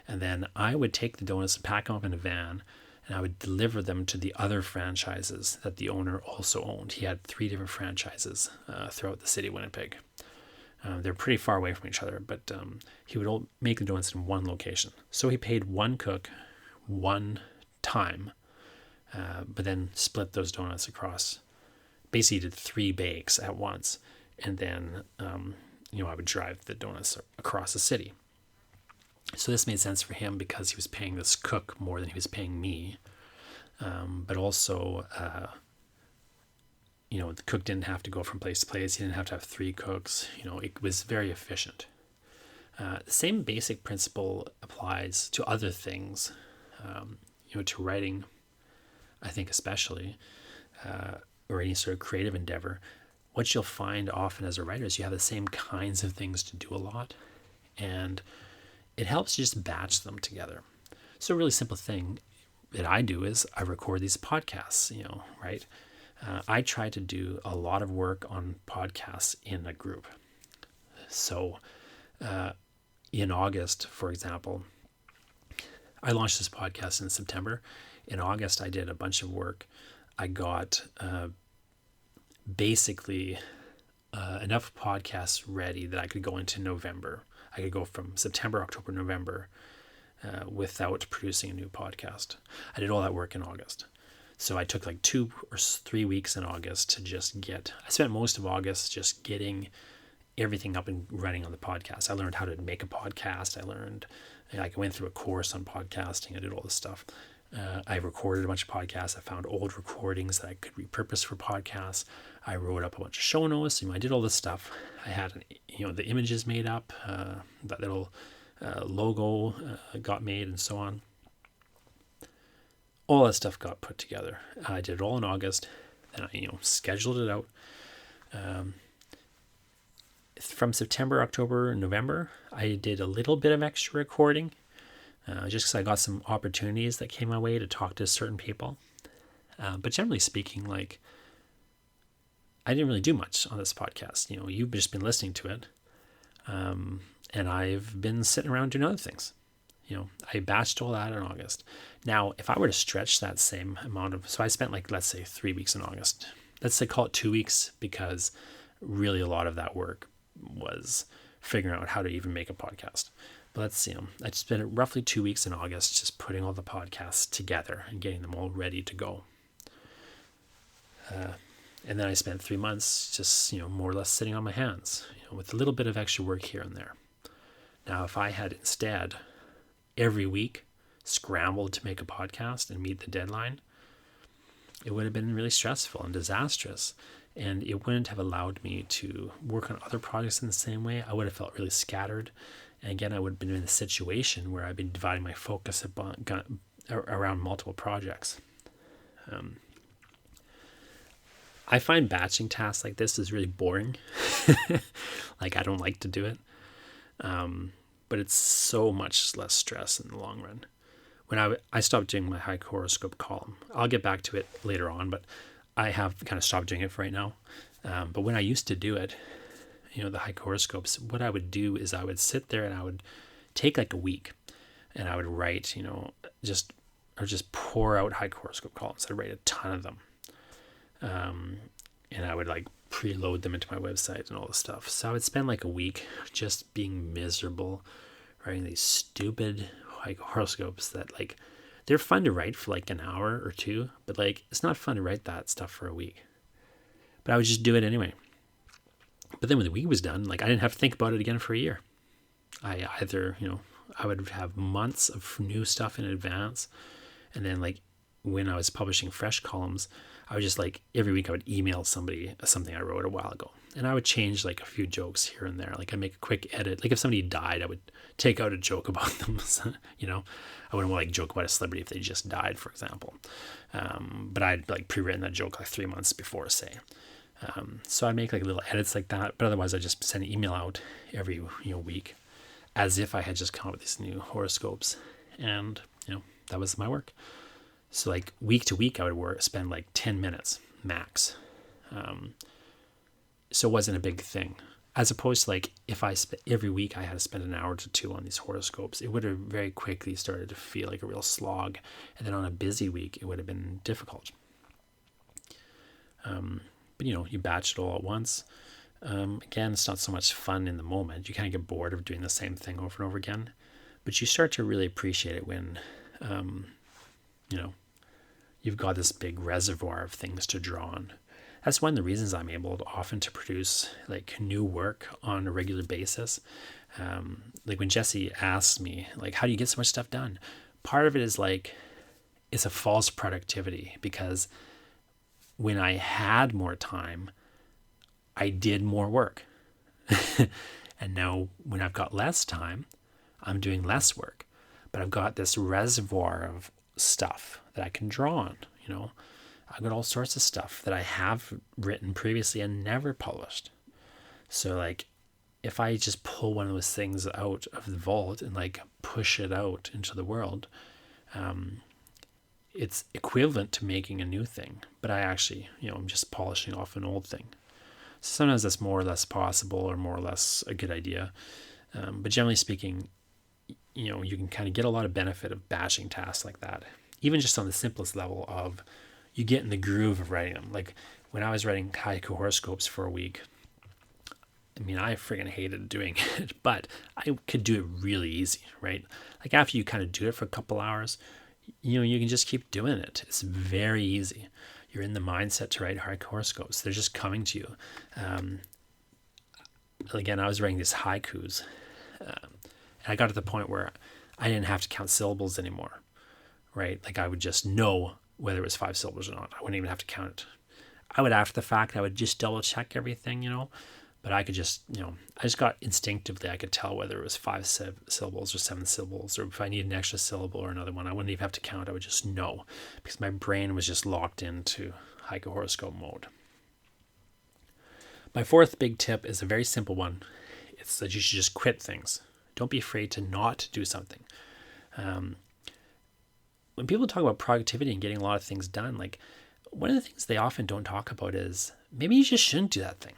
And then I would take the donuts and pack them up in a van, and I would deliver them to the other franchises that the owner also owned. He had 3 different franchises throughout the city of Winnipeg. They're pretty far away from each other, but he would all make the donuts in one location. So he paid one cook one time, but then split those donuts across. Basically did 3 bakes at once, and then I would drive the donuts across the city. So this made sense for him because he was paying this cook more than he was paying me. But also, the cook didn't have to go from place to place. He didn't have to have 3 cooks. It was very efficient. The same basic principle applies to other things, to writing, I think especially, or any sort of creative endeavor. What you'll find often as a writer is you have the same kinds of things to do a lot, and it helps you just batch them together. So a really simple thing that I do is I record these podcasts, right? I try to do a lot of work on podcasts in a group. So in August, for example, I launched this podcast in September. In August, I did a bunch of work. I got basically enough podcasts ready that I could go into November. I could go from September, October, November without producing a new podcast. I did all that work in August. So I took 2 or 3 weeks in August to I spent most of August just getting everything up and running on the podcast. I learned how to make a podcast. I went through a course on podcasting. I did all this stuff. I recorded a bunch of podcasts. I found old recordings that I could repurpose for podcasts. I wrote up a bunch of show notes. I did all this stuff. I had the images made up. That little logo got made, and so on. All that stuff got put together. I did it all in August. Then I scheduled it out. From September, October, November, I did a little bit of extra recording. Just because I got some opportunities that came my way to talk to certain people. But generally speaking, I didn't really do much on this podcast. You've just been listening to it. And I've been sitting around doing other things. I batched all that in August. Now, if I were to stretch that same amount so I spent let's say 3 weeks in August. Let's say call it 2 weeks, because really a lot of that work was figuring out how to even make a podcast. But I spent roughly 2 weeks in August just putting all the podcasts together and getting them all ready to go. And then I spent 3 months just, more or less sitting on my hands, with a little bit of extra work here and there. Now, if I had instead every week scrambled to make a podcast and meet the deadline, it would have been really stressful and disastrous. And it wouldn't have allowed me to work on other projects in the same way. I would have felt really scattered. And again, I would have been in a situation where I've been dividing my focus around multiple projects. I find batching tasks like this is really boring. Like, I don't like to do it. But it's so much less stress in the long run. When I stopped doing my high horoscope column, I'll get back to it later on, but I have kind of stopped doing it for right now. But when I used to do it, the high horoscopes, what I would do is I would sit there and I would take like a week and I would write, just pour out high horoscope columns. I'd write a ton of them. And I would like preload them into my website and all this stuff. So I would spend like a week just being miserable, writing these stupid like horoscopes that like, they're fun to write for like an hour or two, but like, it's not fun to write that stuff for a week. But I would just do it anyway. But then when the week was done, like I didn't have to think about it again for a year. I either, I would have months of new stuff in advance. And then like when I was publishing fresh columns, I would just like every week I would email somebody something I wrote a while ago. And I would change like a few jokes here and there. Like I'd make a quick edit. Like if somebody died, I would take out a joke about them. I wouldn't want to like joke about a celebrity if they just died, for example. But I'd like pre-written that joke like 3 months before, say. So I'd make like little edits like that. But otherwise I'd just send an email out every week as if I had just come up with these new horoscopes. And, that was my work. So like week to week, I would spend like 10 minutes max. So it wasn't a big thing. As opposed to like if every week I had to spend an hour to 2 on these horoscopes, it would have very quickly started to feel like a real slog. And then on a busy week, it would have been difficult. But you batch it all at once. Again, it's not so much fun in the moment. You kind of get bored of doing the same thing over and over again. But you start to really appreciate it when, you've got this big reservoir of things to draw on. That's one of the reasons I'm able to often to produce like new work on a regular basis. Like when Jesse asks me, like, how do you get so much stuff done? Part of it is like, it's a false productivity because when I had more time, I did more work. And now when I've got less time, I'm doing less work. But I've got this reservoir of stuff that I can draw on, I've got all sorts of stuff that I have written previously and never published. So like if I just pull one of those things out of the vault and like push it out into the world, it's equivalent to making a new thing, but I actually, I'm just polishing off an old thing. So sometimes that's more or less possible or more or less a good idea. But generally speaking, you can kind of get a lot of benefit of batching tasks like that. Even just on the simplest level of you get in the groove of writing them. Like when I was writing haiku horoscopes for a week, I friggin' hated doing it, but I could do it really easy, right? Like after you kind of do it for a couple hours, you can just keep doing it. It's very easy. You're in the mindset to write haiku horoscopes. They're just coming to you. Again, I was writing these haikus. And I got to the point where I didn't have to count syllables anymore, right? Like I would just know whether it was 5 syllables or not. I wouldn't even have to count it. I would, after the fact, I would just double check everything, but I could just, I just got instinctively, I could tell whether it was 5 syllables or 7 syllables, or if I need an extra syllable or another one, I wouldn't even have to count. I would just know because my brain was just locked into haiku horoscope mode. My fourth big tip is a very simple one. It's that you should just quit things. Don't be afraid to not do something. When people talk about productivity and getting a lot of things done, like one of the things they often don't talk about is maybe you just shouldn't do that thing.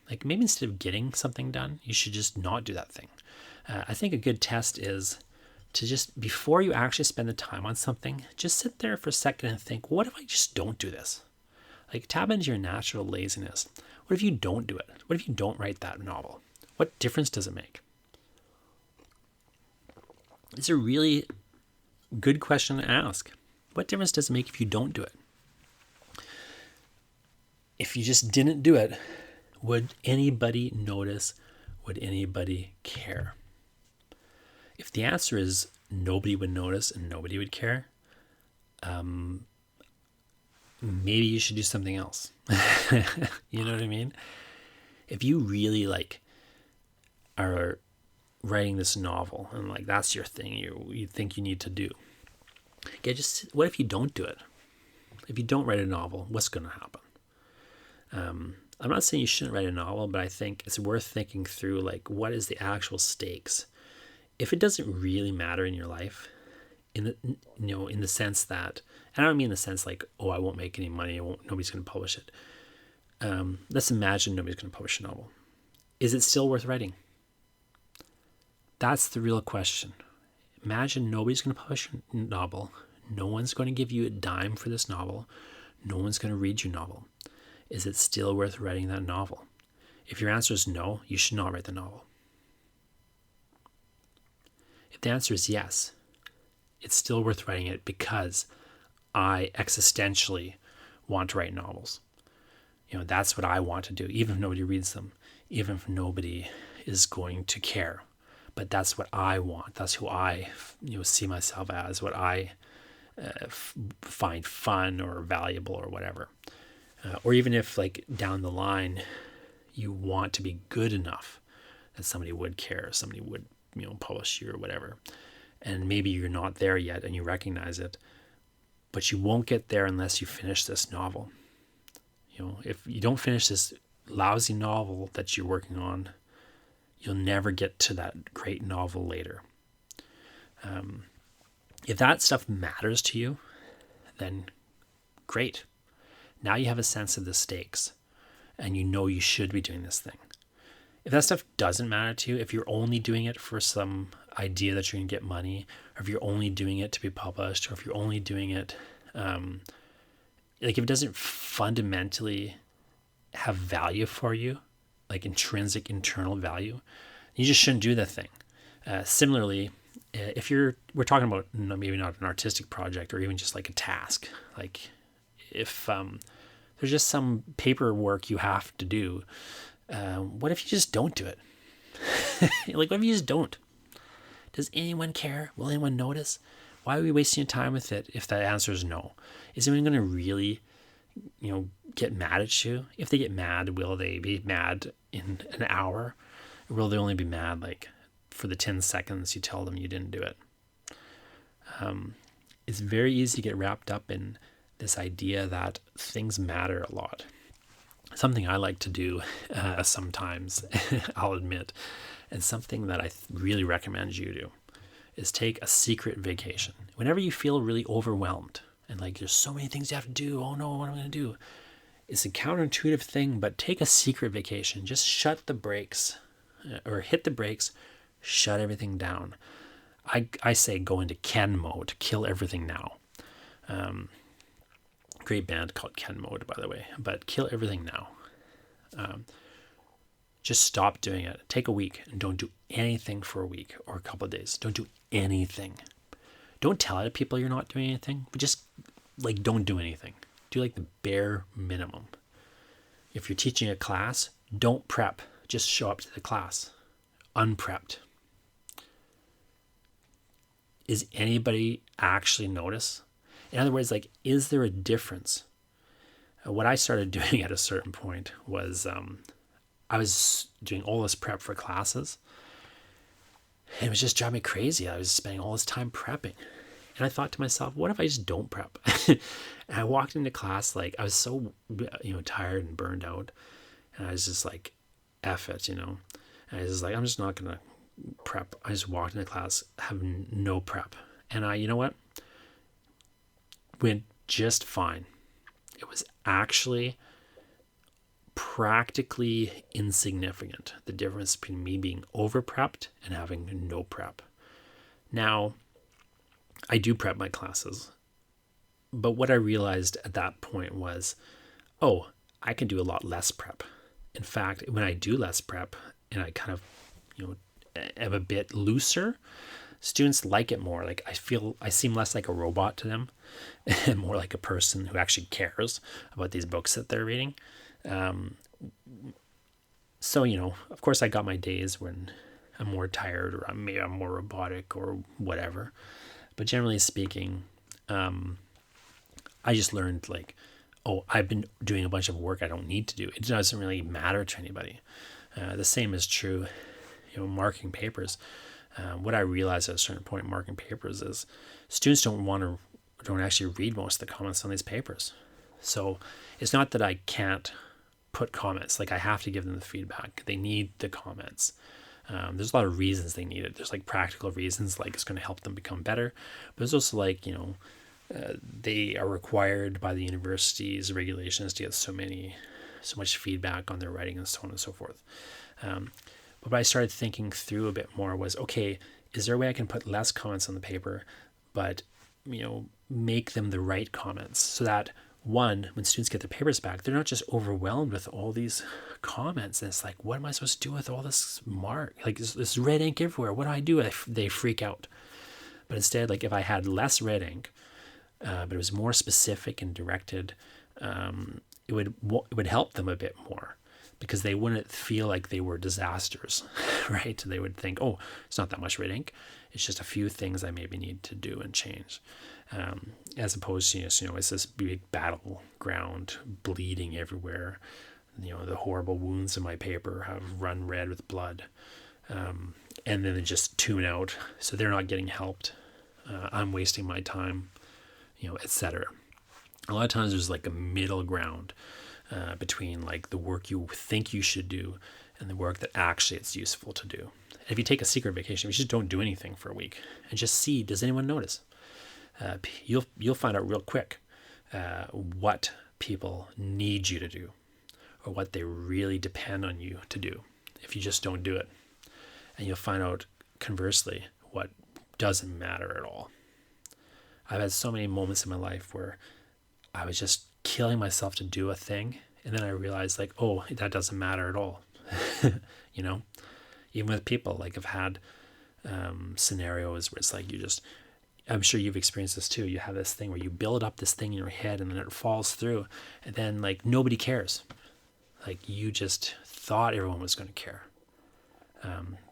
Like maybe instead of getting something done, you should just not do that thing. I think a good test is to just, before you actually spend the time on something, just sit there for a second and think, what if I just don't do this? Like tap into your natural laziness. What if you don't do it? What if you don't write that novel? What difference does it make? It's a really good question to ask. What difference does it make if you don't do it? If you just didn't do it, would anybody notice? Would anybody care? If the answer is nobody would notice and nobody would care, maybe you should do something else. You know what I mean? If you really are writing this novel and like that's your thing, you think you need to do. Okay, just what if you don't do it? If you don't write a novel, what's going to happen? I'm not saying you shouldn't write a novel, but I think it's worth thinking through, like, what is the actual stakes? If it doesn't really matter in your life, in the sense that, and I don't mean in the sense like, oh, I won't make any money, nobody's going to publish it. Let's imagine nobody's going to publish a novel. Is it still worth writing? That's the real question. Imagine nobody's going to publish a novel. No one's going to give you a dime for this novel. No one's going to read your novel. Is it still worth writing that novel? If your answer is no, you should not write the novel. If the answer is yes, it's still worth writing it because I existentially want to write novels. That's what I want to do, even if nobody reads them, even if nobody is going to care. But that's what I want. That's who I see myself as, what I find fun or valuable or whatever. Or even if, like, down the line, you want to be good enough that somebody would care, somebody would, publish you or whatever. And maybe you're not there yet and you recognize it, but you won't get there unless you finish this novel. If you don't finish this lousy novel that you're working on, you'll never get to that great novel later. If that stuff matters to you, then great. Now you have a sense of the stakes and you should be doing this thing. If that stuff doesn't matter to you, if you're only doing it for some idea that you're going to get money, or if you're only doing it to be published, or if you're only doing it, like if it doesn't fundamentally have value for you, like intrinsic internal value, you just shouldn't do that thing. Similarly, if we're talking about maybe not an artistic project or even just like a task, like if there's just some paperwork you have to do, what if you just don't do it? Like, what if you just don't? Does anyone care? Will anyone notice? Why are we wasting time with it if the answer is no? Is anyone going to really, get mad at you? If they get mad, will they be mad in an hour? Or will they only be mad, like, for the 10 seconds you tell them you didn't do it? It's very easy to get wrapped up in this idea that things matter a lot. Something I like to do sometimes, I'll admit, and something that I really recommend you do, is take a secret vacation. Whenever you feel really overwhelmed and like there's so many things you have to do, oh no, what am I going to do? It's a counterintuitive thing, but take a secret vacation. Just shut the brakes or hit the brakes, shut everything down. I say go into Ken mode, kill everything now. Great band called Ken Mode, by the way, but kill everything now. Just stop doing it. Take a week and don't do anything for a week or a couple of days. Don't do anything. Don't tell other people you're not doing anything, but just like don't do anything. Do like the bare minimum. If you're teaching a class, don't prep. Just show up to the class unprepped. Is anybody actually notice? In other words, like, is there a difference? What I started doing at a certain point was I was doing all this prep for classes. And it was just driving me crazy. I was spending all this time prepping. And I thought to myself, what if I just don't prep? And I walked into class, like, I was so, tired and burned out. And I was just like, F it, And I was just like, I'm just not going to prep. I just walked into class, having no prep. And you know what? Went just fine. It was actually practically insignificant, the difference between me being over prepped and having no prep. Now, I do prep my classes, but what I realized at that point was, I can do a lot less prep. In fact, when I do less prep and I kind of, am a bit looser, students like it more. Like, I seem less like a robot to them and more like a person who actually cares about these books that they're reading. So, of course I got my days when I'm more tired or maybe I'm more robotic or whatever. But generally speaking, I just learned like, I've been doing a bunch of work I don't need to do. It doesn't really matter to anybody. The same is true, marking papers. What I realized at a certain point in marking papers is students don't actually read most of the comments on these papers. So it's not that I can't put comments, like I have to give them the feedback. They need the comments. There's a lot of reasons they need it. There's like practical reasons, like it's going to help them become better. But there's also like, they are required by the university's regulations to get so much feedback on their writing and so on and so forth. But what I started thinking through a bit more was, okay, is there a way I can put less comments on the paper, but, make them the right comments so that one, when students get their papers back, they're not just overwhelmed with all these comments. And it's like, what am I supposed to do with all this like this red ink everywhere? What do I do? They freak out. But instead, like if I had less red ink, but it was more specific and directed, it would help them a bit more, because they wouldn't feel like they were disasters, right? They would think, oh, it's not that much red ink. It's just a few things I maybe need to do and change. As opposed to, it's this big battleground, bleeding everywhere. The horrible wounds in my paper have run red with blood. And then they just tune out, so they're not getting helped. I'm wasting my time, etc. A lot of times there's like a middle ground between like the work you think you should do and the work that actually it's useful to do. And if you take a secret vacation, if you just don't do anything for a week and just see, does anyone notice? You'll find out real quick what people need you to do, or what they really depend on you to do if you just don't do it. And you'll find out conversely what doesn't matter at all. I've had so many moments in my life where I was just killing myself to do a thing, and then I realized like, oh, that doesn't matter at all. Even with people, like I've had scenarios where it's like I'm sure you've experienced this too. You have this thing where you build up this thing in your head and then it falls through, and then like nobody cares. Like you just thought everyone was going to care,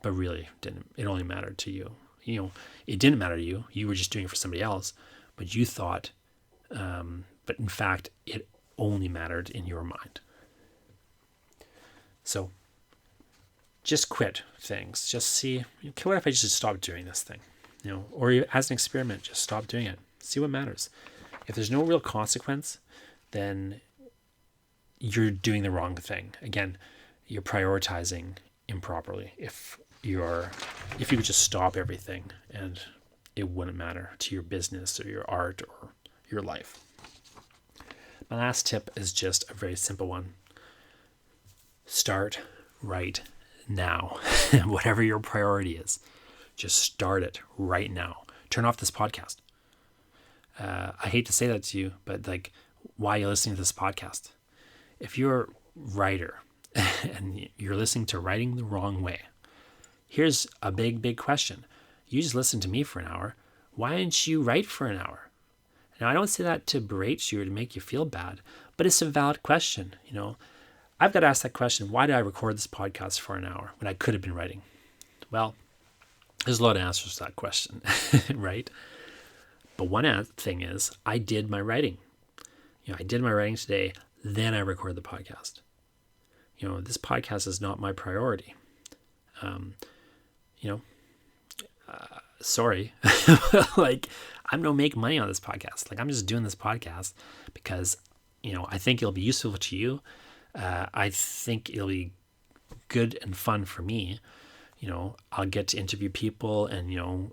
but really didn't. It only mattered to you. It didn't matter to you. You were just doing it for somebody else, but you thought. But in fact, it only mattered in your mind. So just quit things. Just see, okay, what if I just stop doing this thing? Or as an experiment, just stop doing it. See what matters. If there's no real consequence, then you're doing the wrong thing. Again, you're prioritizing improperly. If you could just stop everything and it wouldn't matter to your business or your art or your life. My last tip is just a very simple one. Start right now. Whatever your priority is, just start it right now. Turn off this podcast. I hate to say that to you, but like, why are you listening to this podcast? If you're a writer and you're listening to writing the wrong way, here's a big question. You just listen to me for an hour. Why didn't you write for an hour? Now, I don't say that to berate you or to make you feel bad, but it's a valid question. I've got to ask that question. Why did I record this podcast for an hour when I could have been writing? Well, there's a lot of answers to that question, right? But one thing is, I did my writing. I did my writing today, then I recorded the podcast. This podcast is not my priority. Sorry. Like, I'm going to make money on this podcast. Like, I'm just doing this podcast because, I think it'll be useful to you. I think it'll be good and fun for me. I'll get to interview people and,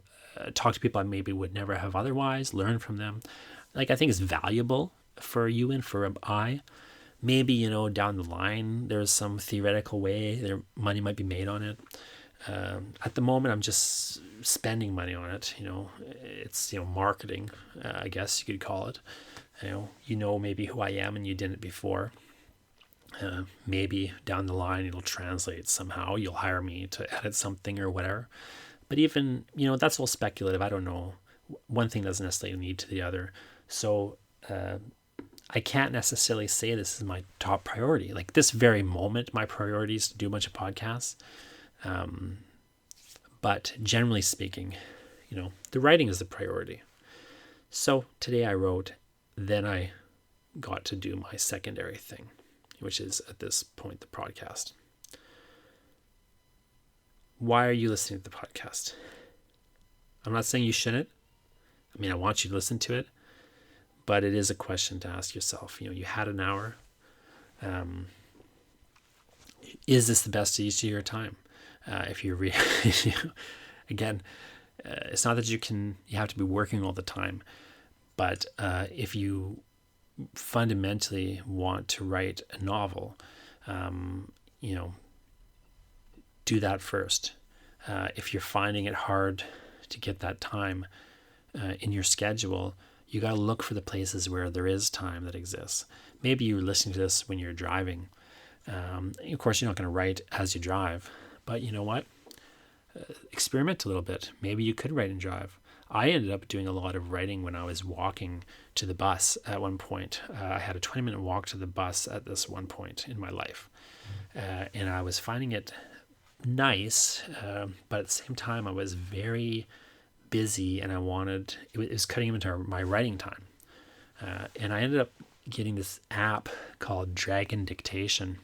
talk to people I maybe would never have otherwise, learn from them. Like, I think it's valuable for you and for I. Maybe, down the line, there's some theoretical way their money might be made on it. At the moment, I'm just spending money on it. It's, marketing, I guess you could call it. Maybe who I am and you didn't before. Maybe down the line it'll translate somehow. You'll hire me to edit something or whatever. But even, that's all speculative. I don't know. One thing doesn't necessarily lead to the other. So I can't necessarily say this is my top priority. Like this very moment, my priority is to do a bunch of podcasts. But generally speaking, the writing is the priority. So today I wrote, then I got to do my secondary thing, which is at this point the podcast. Why are you listening to the podcast? I'm not saying you shouldn't. I mean, I want you to listen to it, but it is a question to ask yourself. You had an hour. Is this the best use of your time? If you're again, it's not that you have to be working all the time, but if you fundamentally want to write a novel, do that first. If you're finding it hard to get that time in your schedule, you got to look for the places where there is time that exists. Maybe you're listening to this when you're driving. Of course, you're not going to write as you drive, but you know what? Experiment a little bit. Maybe you could write and drive. I ended up doing a lot of writing when I was walking to the bus at one point. I had a 20-minute walk to the bus at this one point in my life. And I was finding it nice, but at the same time, I was very busy and it was cutting into my writing time. And I ended up getting this app called Dragon Dictation.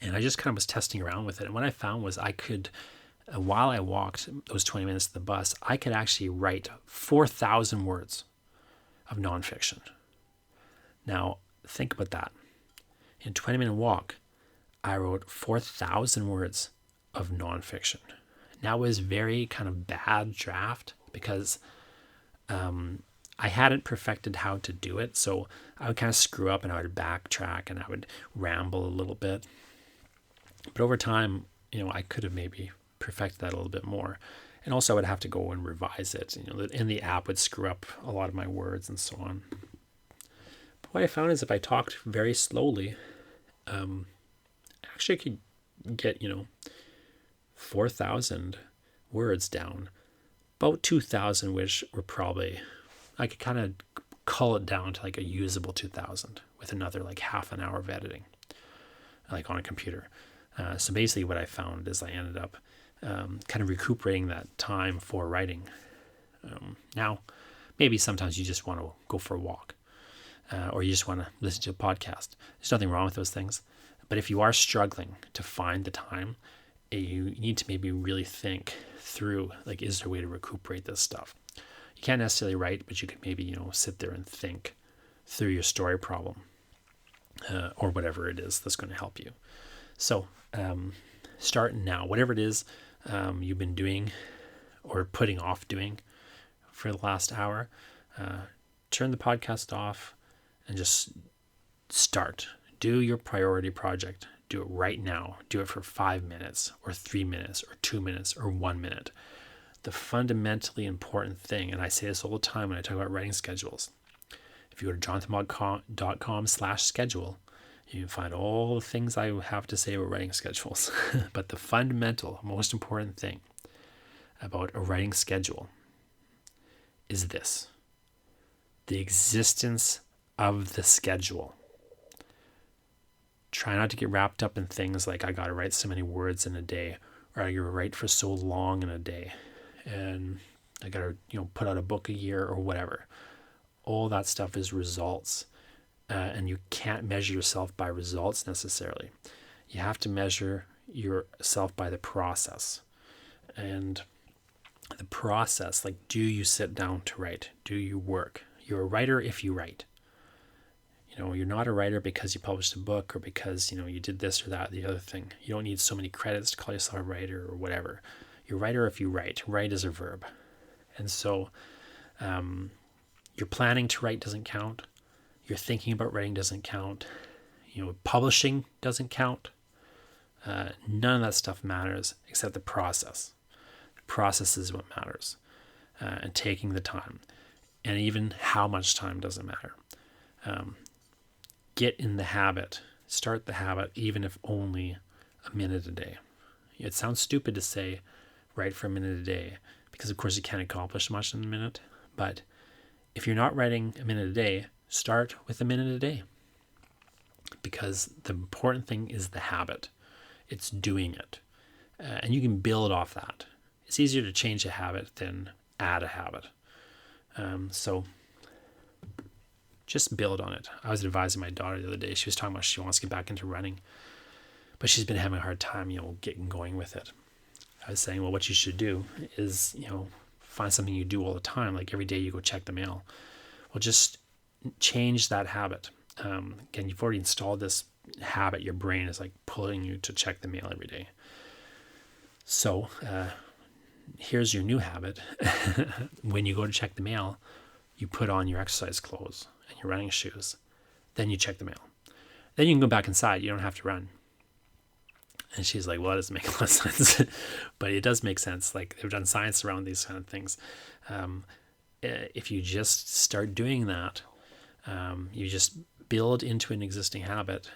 And I just kind of was testing around with it. And what I found was I could, while I walked those 20 minutes to the bus, I could actually write 4,000 words of nonfiction. Now, think about that. In a 20-minute walk, I wrote 4,000 words of nonfiction. Now it was very kind of bad draft because I hadn't perfected how to do it. So I would kind of screw up and I would backtrack and I would ramble a little bit. But over time, I could have maybe perfected that a little bit more. And also I would have to go and revise it. And the app would screw up a lot of my words and so on. But what I found is if I talked very slowly, actually I could get, 4,000 words down. About 2,000, which were probably, I could kind of cull it down to like a usable 2,000 with another like half an hour of editing, like on a computer. So basically what I found is I ended up kind of recuperating that time for writing. Now, maybe sometimes you just want to go for a walk or you just want to listen to a podcast. There's nothing wrong with those things. But if you are struggling to find the time, you need to maybe really think through, like, is there a way to recuperate this stuff? You can't necessarily write, but you could maybe, sit there and think through your story problem or whatever it is that's going to help you. So start now. Whatever it is you've been doing or putting off doing for the last hour, turn the podcast off and just start. Do your priority project. Do it right now. Do it for 5 minutes or 3 minutes or 2 minutes or 1 minute. The fundamentally important thing, and I say this all the time when I talk about writing schedules, if you go to jonathanmog.com/schedule, you can find all the things I have to say about writing schedules. But the fundamental, most important thing about a writing schedule is this: the existence of the schedule. Try not to get wrapped up in things like I got to write so many words in a day, or I got to write for so long in a day, and I got to put out a book a year or whatever. All that stuff is results, and you can't measure yourself by results necessarily. You have to measure yourself by the process, and the process, like, do you sit down to write? Do you work? You're a writer if you write. You're not a writer because you published a book or because, you did this or that, the other thing. You don't need so many credits to call yourself a writer or whatever. You're a writer if you write. Write is a verb. And so your planning to write doesn't count. Your thinking about writing doesn't count. Publishing doesn't count. None of that stuff matters except the process. The process is what matters. And taking the time. And even how much time doesn't matter. Get in the habit. Start the habit, even if only a minute a day. It sounds stupid to say write for a minute a day because, of course, you can't accomplish much in a minute. But if you're not writing a minute a day, start with a minute a day, because the important thing is the habit. It's doing it. And you can build off that. It's easier to change a habit than add a habit. So just build on it. I was advising my daughter the other day. She was talking about she wants to get back into running, but she's been having a hard time, getting going with it. I was saying, well, what you should do is, find something you do all the time. Like every day you go check the mail. Well, just change that habit. Again, you've already installed this habit. Your brain is like pulling you to check the mail every day. So here's your new habit. When you go to check the mail, you put on your exercise clothes and your running shoes. Then you check the mail. Then you can go back inside. You don't have to run. And she's like, well, that doesn't make a lot of sense. But it does make sense. Like, they've done science around these kind of things. If you just start doing that, you just build into an existing habit.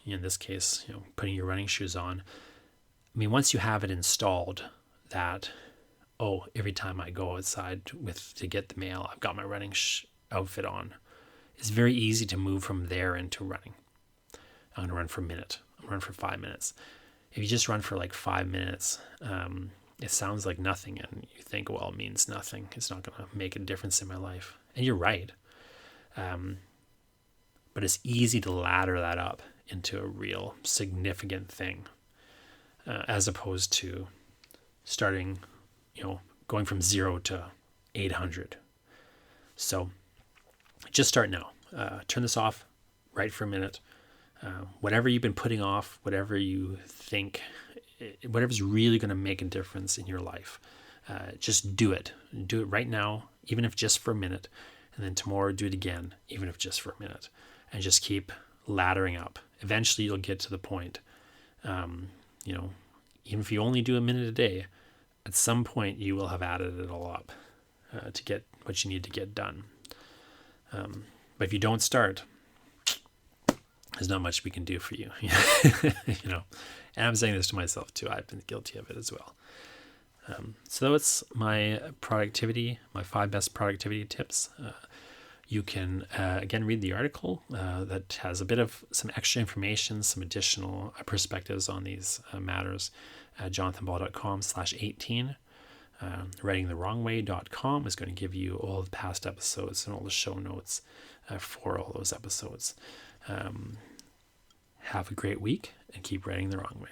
In this case, putting your running shoes on. I mean, once you have it installed that, every time I go outside to get the mail, I've got my running outfit on. It's very easy to move from there into running. I'm going to run for a minute. I'm going to run for 5 minutes. If you just run for like 5 minutes, it sounds like nothing. And you think, well, it means nothing. It's not going to make a difference in my life. And you're right. But it's easy to ladder that up into a real significant thing, as opposed to starting, going from 0 to 800. So just start now. Turn this off, write for a minute. Whatever you've been putting off, whatever you think, whatever's really going to make a difference in your life, just do it. Do it right now, even if just for a minute. And then tomorrow, do it again, even if just for a minute. And just keep laddering up. Eventually, you'll get to the point, even if you only do a minute a day, at some point, you will have added it all up to get what you need to get done. But if you don't start, there's not much we can do for you, And I'm saying this to myself too. I've been guilty of it as well. So that's my 5 best productivity tips. You can, again, read the article that has a bit of some extra information, some additional perspectives on these matters at jonathanball.com/18. writingthewrongway.com is going to give you all the past episodes and all the show notes for all those episodes. Have a great week and keep writing the wrong way.